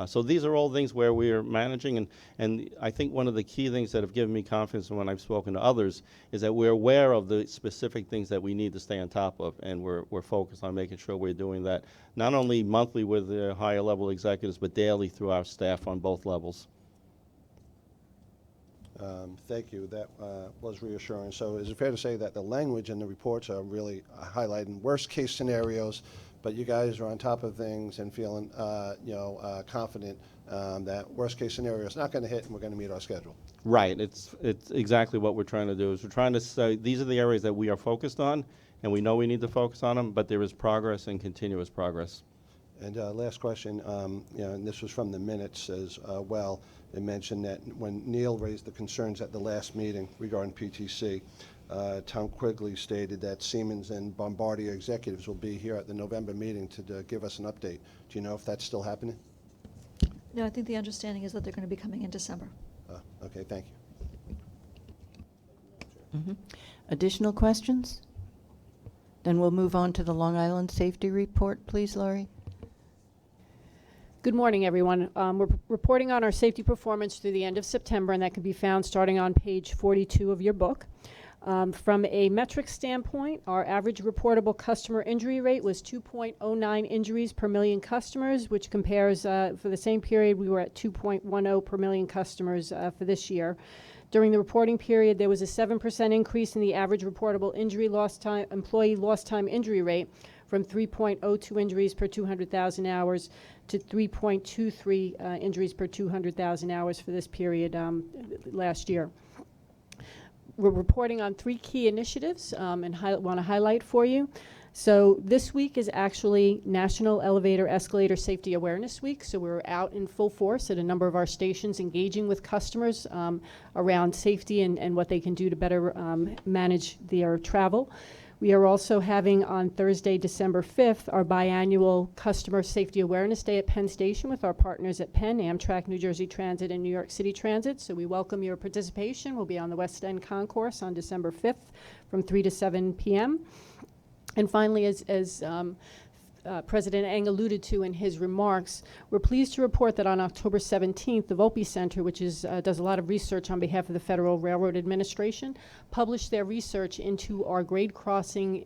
So these are all things where we are managing, and I think one of the key things that have given me confidence when I've spoken to others is that we're aware of the specific things that we need to stay on top of, and we're focused on making sure we're doing that, not only monthly with the higher level executives, but daily through our staff on both levels. Thank you. That was reassuring. So is it fair to say that the language in the reports are really highlighting worst-case scenarios, but you guys are on top of things and feeling, confident that worst-case scenario is not going to hit and we're going to meet our schedule? Right. It's exactly what we're trying to do. Is we're trying to say these are the areas that we are focused on, and we know we need to focus on them, but there is progress and continuous progress. And last question, and this was from the minutes as well. It mentioned that when Neil raised the concerns at the last meeting regarding PTC, Tom Quigley stated that Siemens and Bombardier executives will be here at the November meeting to give us an update. Do you know if that's still happening? No, I think the understanding is that they're going to be coming in December. Okay, thank you. Additional questions? Then we'll move on to the Long Island Safety Report, please, Laurie. Good morning, everyone. We're reporting on our safety performance through the end of September, and that can be found starting on page 42 of your book. From a metric standpoint, our average reportable customer injury rate was 2.09 injuries per million customers, which compares, for the same period, we were at 2.10 per million customers for this year. During the reporting period, there was a 7% increase in the average reportable employee lost time injury rate, from 3.02 injuries per 200,000 hours to 3.23 injuries per 200,000 hours for this period last year. We're reporting on 3 key initiatives and want to highlight for you. So this week is actually National Elevator Escalator Safety Awareness Week, so we're out in full force at a number of our stations engaging with customers around safety and what they can do to better manage their travel. We are also having on Thursday, December 5th, our biannual Customer Safety Awareness Day at Penn Station with our partners at Penn, Amtrak, New Jersey Transit, and New York City Transit. So we welcome your participation. We'll be on the West End Concourse on December 5th from 3 to 7 p.m. And finally, as President Eng alluded to in his remarks, we're pleased to report that on October 17th, the Volpe Center, which does a lot of research on behalf of the Federal Railroad Administration, published their research into our grade crossing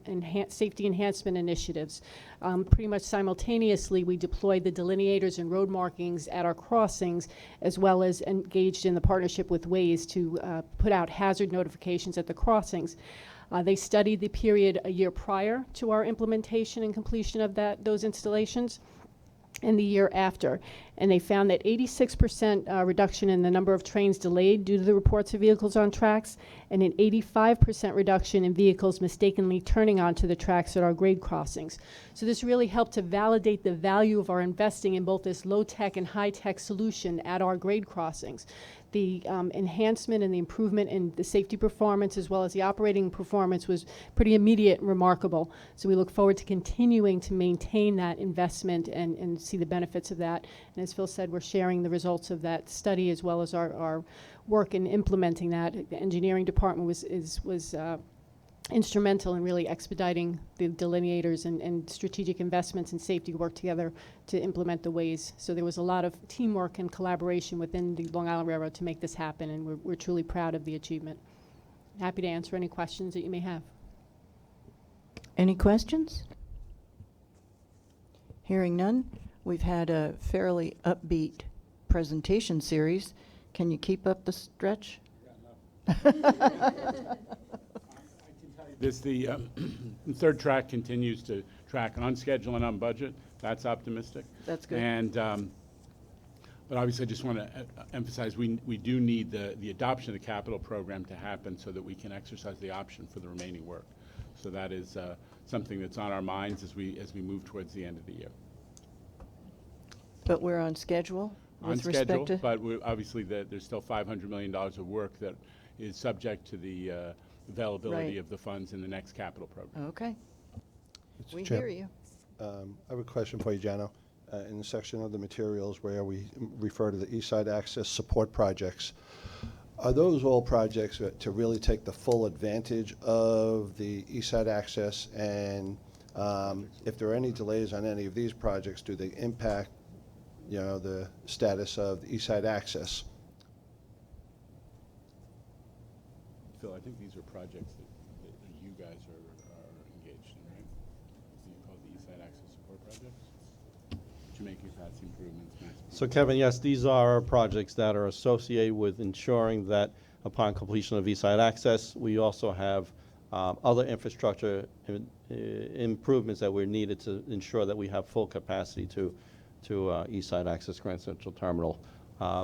safety enhancement initiatives. Pretty much simultaneously, we deployed the delineators and road markings at our crossings, as well as engaged in the partnership with Waze to put out hazard notifications at the crossings. They studied the period a year prior to our implementation and completion of those installations and the year after. And they found that 86% reduction in the number of trains delayed due to the reports of vehicles on tracks, and an 85% reduction in vehicles mistakenly turning onto the tracks at our grade crossings. So this really helped to validate the value of our investing in both this low-tech and high-tech solution at our grade crossings. The enhancement and the improvement in the safety performance as well as the operating performance was pretty immediate and remarkable. So we look forward to continuing to maintain that investment and see the benefits of that. And as Phil said, we're sharing the results of that study as well as our work in implementing that. The engineering department was instrumental in really expediting the delineators and strategic investments and safety work together to implement the ways. So there was a lot of teamwork and collaboration within the Long Island Railroad to make this happen, and we're truly proud of the achievement. Happy to answer any questions that you may have. Any questions? Hearing none, we've had a fairly upbeat presentation series. Can you keep up the stretch? The third track continues to track on schedule and on budget. That's optimistic. That's good. And but obviously, I just want to emphasize we do need the adoption of the capital program to happen so that we can exercise the option for the remaining work. So that is something that's on our minds as we move towards the end of the year. But we're on schedule On with schedule, respect to? but obviously there's still $500 million of work that is subject to the availability Right. of the funds in the next capital program. Okay. Mr. We Chair, hear you. I have a question for you, Jano. In the section of the materials where we refer to the East Side Access support projects, are those all projects to really take the full advantage of the East Side Access? And if there are any delays on any of these projects, do they impact, the status of the East Side Access? Phil, I think these are projects that you guys are engaged in, right? Is it called the East Side Access Support Projects? Jamaica Paths Improvements. So Kevin, yes, these are projects that are associated with ensuring that upon completion of East Side Access, we also have other infrastructure improvements that were needed to ensure that we have full capacity to East Side Access Grand Central Terminal.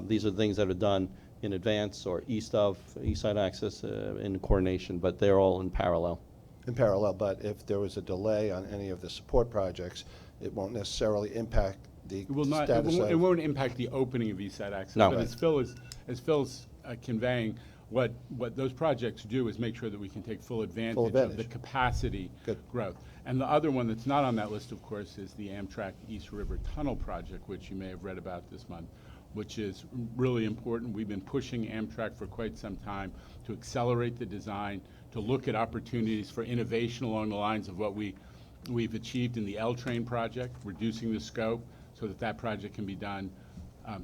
These are things that are done in advance or east of East Side Access in coordination, but they're all in parallel. In parallel, but if there was a delay on any of the support projects, it won't necessarily impact the It will not. status It of... won't impact the opening of East Side Access. No. But as Phil's conveying, what those projects do is make sure that we can take full advantage of the advantage. capacity Good. growth. And the other one that's not on that list, of course, is the Amtrak East River Tunnel project, which you may have read about this month, which is really important. We've been pushing Amtrak for quite some time to accelerate the design, to look at opportunities for innovation along the lines of what we've achieved in the L-Train project, reducing the scope so that project can be done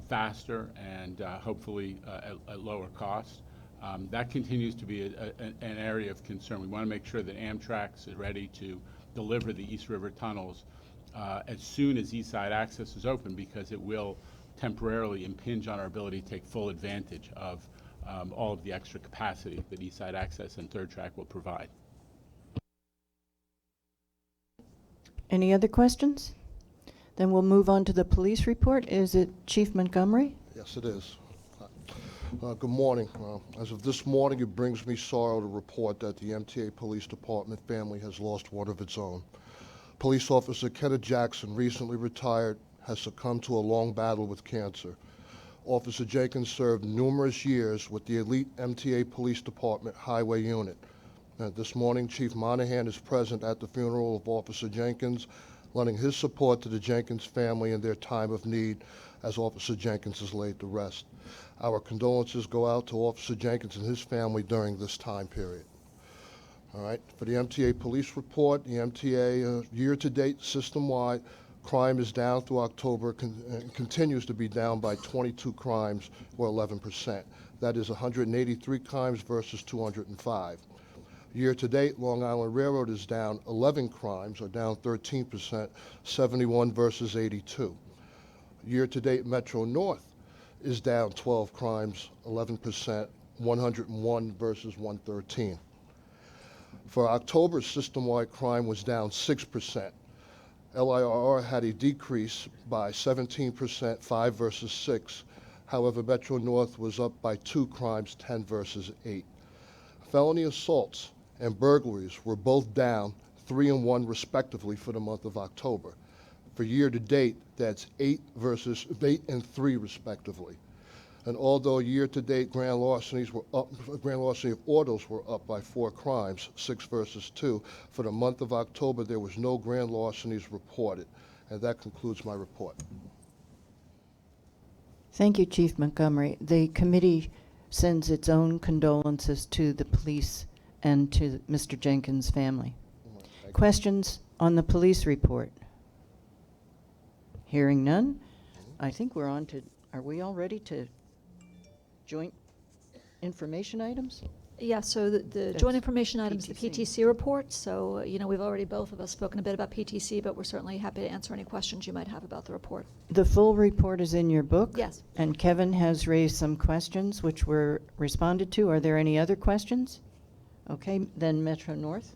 faster and hopefully at lower cost. That continues to be an area of concern. We want to make sure that Amtrak is ready to deliver the East River tunnels as soon as East Side Access is open, because it will temporarily impinge on our ability to take full advantage of all of the extra capacity that East Side Access and Third Track will provide. Any other questions? Then we'll move on to the police report. Is it Chief Montgomery? Yes, it is. Good morning. As of this morning, it brings me sorrow to report that the MTA Police Department family has lost one of its own. Police Officer Kenneth Jackson, recently retired, has succumbed to a long battle with cancer. Officer Jenkins served numerous years with the elite MTA Police Department Highway Unit. This morning, Chief Monahan is present at the funeral of Officer Jenkins, lending his support to the Jenkins family in their time of need as Officer Jenkins is laid to rest. Our condolences go out to Officer Jenkins and his family during this time period. All right, for the MTA police report, the MTA year-to-date system-wide crime is down through October, continues to be down by 22 crimes, or 11%. That is 183 crimes versus 205. Year-to-date, Long Island Railroad is down 11 crimes, or down 13%, 71 versus 82. Year-to-date, Metro North is down 12 crimes, 11%, 101 versus 113. For October, system-wide crime was down 6%. LIRR had a decrease by 17%, 5 versus 6. However, Metro North was up by 2 crimes, 10 versus 8. Felony assaults and burglaries were both down 3 and 1 respectively for the month of October. For year to date, that's 8 and 3 respectively. And although year-to-date grand larceny of autos were up by 4 crimes, 6 versus 2, for the month of October, there was no grand larcenies reported. And that concludes my report. Thank you, Chief Montgomery. The committee sends its own condolences to the police and to Mr. Jenkins' family. Questions on the police report? Hearing none, I think we're on to, are we all ready to joint information items? Yeah, so the That's joint information items, the PTC. PTC report. So, we've already, both of us, spoken a bit about PTC, but we're certainly happy to answer any questions you might have about the report. The full report is in your book? Yes. And Kevin has raised some questions which were responded to. Are there any other questions? Okay, then Metro North.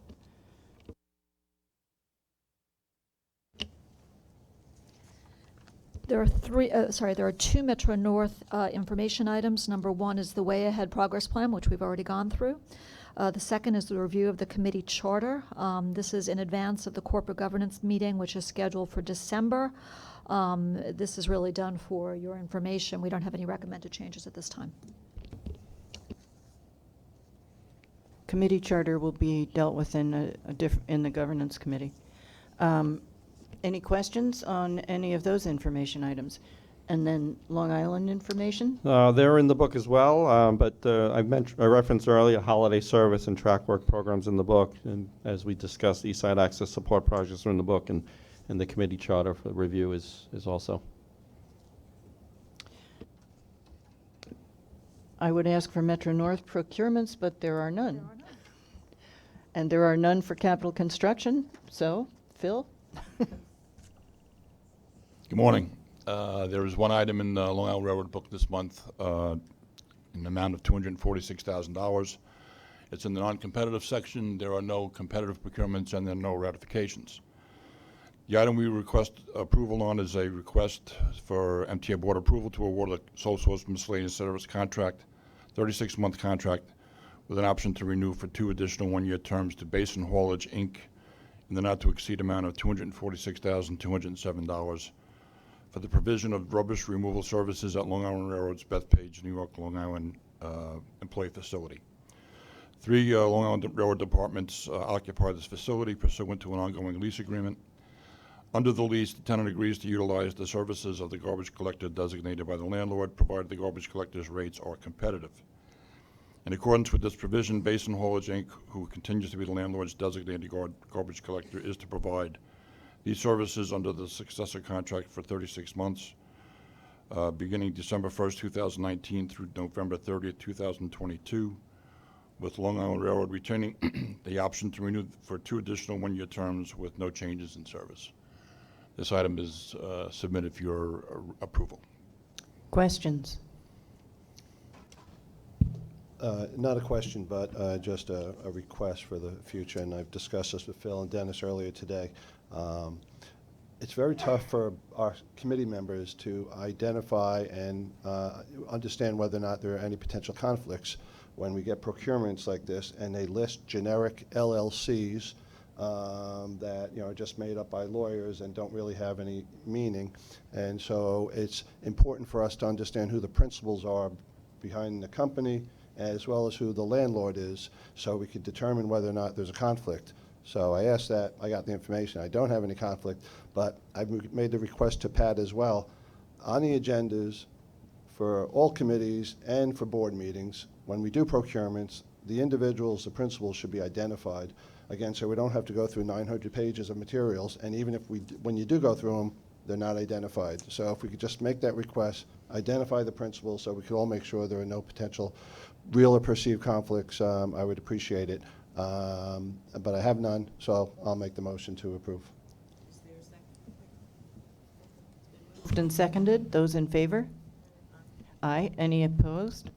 There are 2 Metro North information items. Number 1 is the Way Ahead Progress Plan, which we've already gone through. The second is the review of the committee charter. This is in advance of the corporate governance meeting, which is scheduled for December. This is really done for your information. We don't have any recommended changes at this time. Committee charter will be dealt with in in the governance committee. Any questions on any of those information items? And then Long Island information? They're in the book as well, but I referenced earlier holiday service and track work programs in the book, and as we discussed, East Side Access Support projects are in the book, and the committee charter for review is also. I would ask for Metro North procurements, but there are none. And there are none for capital construction. So, Phil? Good morning. There is one item in the Long Island Railroad book this month in the amount of $246,000. It's in the non-competitive section. There are no competitive procurements and there are no ratifications. The item we request approval on is a request for MTA board approval to award a sole source miscellaneous service contract, 36-month contract, with an option to renew for 2 additional 1-year terms to Basin Haulage, Inc., in the not-to-exceed amount of $246,207 for the provision of rubbish removal services at Long Island Railroad's Bethpage, New York, Long Island employee facility. 3 Long Island Railroad departments occupy this facility pursuant to an ongoing lease agreement. Under the lease, the tenant agrees to utilize the services of the garbage collector designated by the landlord, provided the garbage collector's rates are competitive. In accordance with this provision, Basin Haulage, Inc., who continues to be the landlord's designated garbage collector, is to provide these services under the successor contract for 36 months, beginning December 1st, 2019 through November 30th, 2022, with Long Island Railroad retaining the option to renew for 2 additional 1-year terms with no changes in service. This item is submitted for your approval. Questions? Not a question, but just a request for the future, and I've discussed this with Phil and Dennis earlier today. It's very tough for our committee members to identify and understand whether or not there are any potential conflicts when we get procurements like this and they list generic LLCs that are just made up by lawyers and don't really have any meaning. And so it's important for us to understand who the principals are behind the company, as well as who the landlord is, so we can determine whether or not there's a conflict. So I asked that, I got the information, I don't have any conflict, but I've made the request to Pat as well. On the agendas for all committees and for board meetings, when we do procurements, the individuals, the principals should be identified, again, so we don't have to go through 900 pages of materials, and even if when you do go through them, they're not identified. So if we could just make that request, identify the principals so we can all make sure there are no potential real or perceived conflicts, I would appreciate it. But I have none, so I'll make the motion to approve. Moved and seconded. Those in favor? Aye. Any opposed?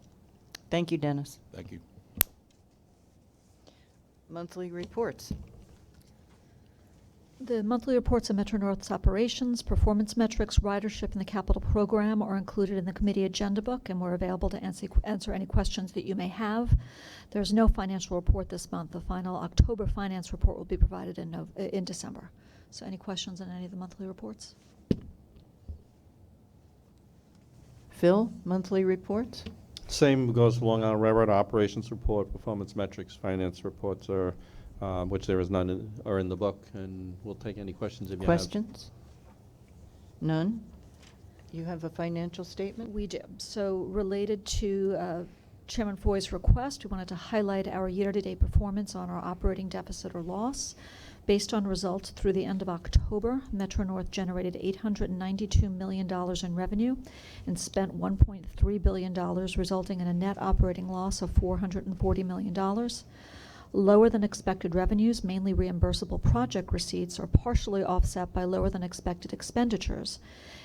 Thank you, Dennis. Thank you. Monthly reports. The monthly reports of Metro North's operations, performance metrics, ridership, and the capital program are included in the committee agenda book, and we're available to answer any questions that you may have. There's no financial report this month. The final October finance report will be provided in December. So any questions on any of the monthly reports? Phil, monthly reports? Same goes for Long Island Railroad operations report, performance metrics, finance reports, are, which there is none, are in the book, and we'll take any questions if you have. Questions? None? You have a financial statement? We do. So related to Chairman Foy's request, we wanted to highlight our year-to-date performance on our operating deficit or loss. Based on results through the end of October, Metro-North generated $892 million in revenue and spent $1.3 billion, resulting in a net operating loss of $440 million. Lower than expected revenues, mainly reimbursable project receipts, are partially offset by lower than expected expenditures,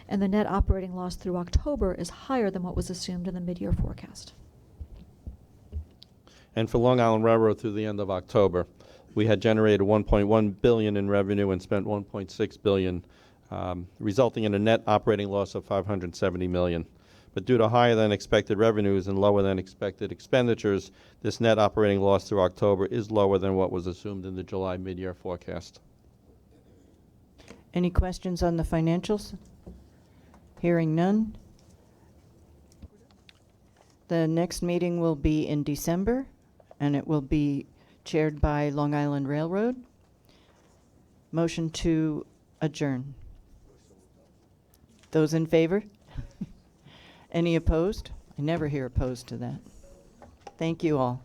and the net operating loss through October is higher than what was assumed in the mid-year forecast. And for Long Island Railroad through the end of October, we had generated $1.1 billion in revenue and spent $1.6 billion, resulting in a net operating loss of $570 million. But due to higher than expected revenues and lower than expected expenditures, this net operating loss through October is lower than what was assumed in the July mid-year forecast. Any questions on the financials? Hearing none. The next meeting will be in December, and it will be chaired by Long Island Railroad. Motion to adjourn. Those in favor? Any opposed? I never hear opposed to that. Thank you all.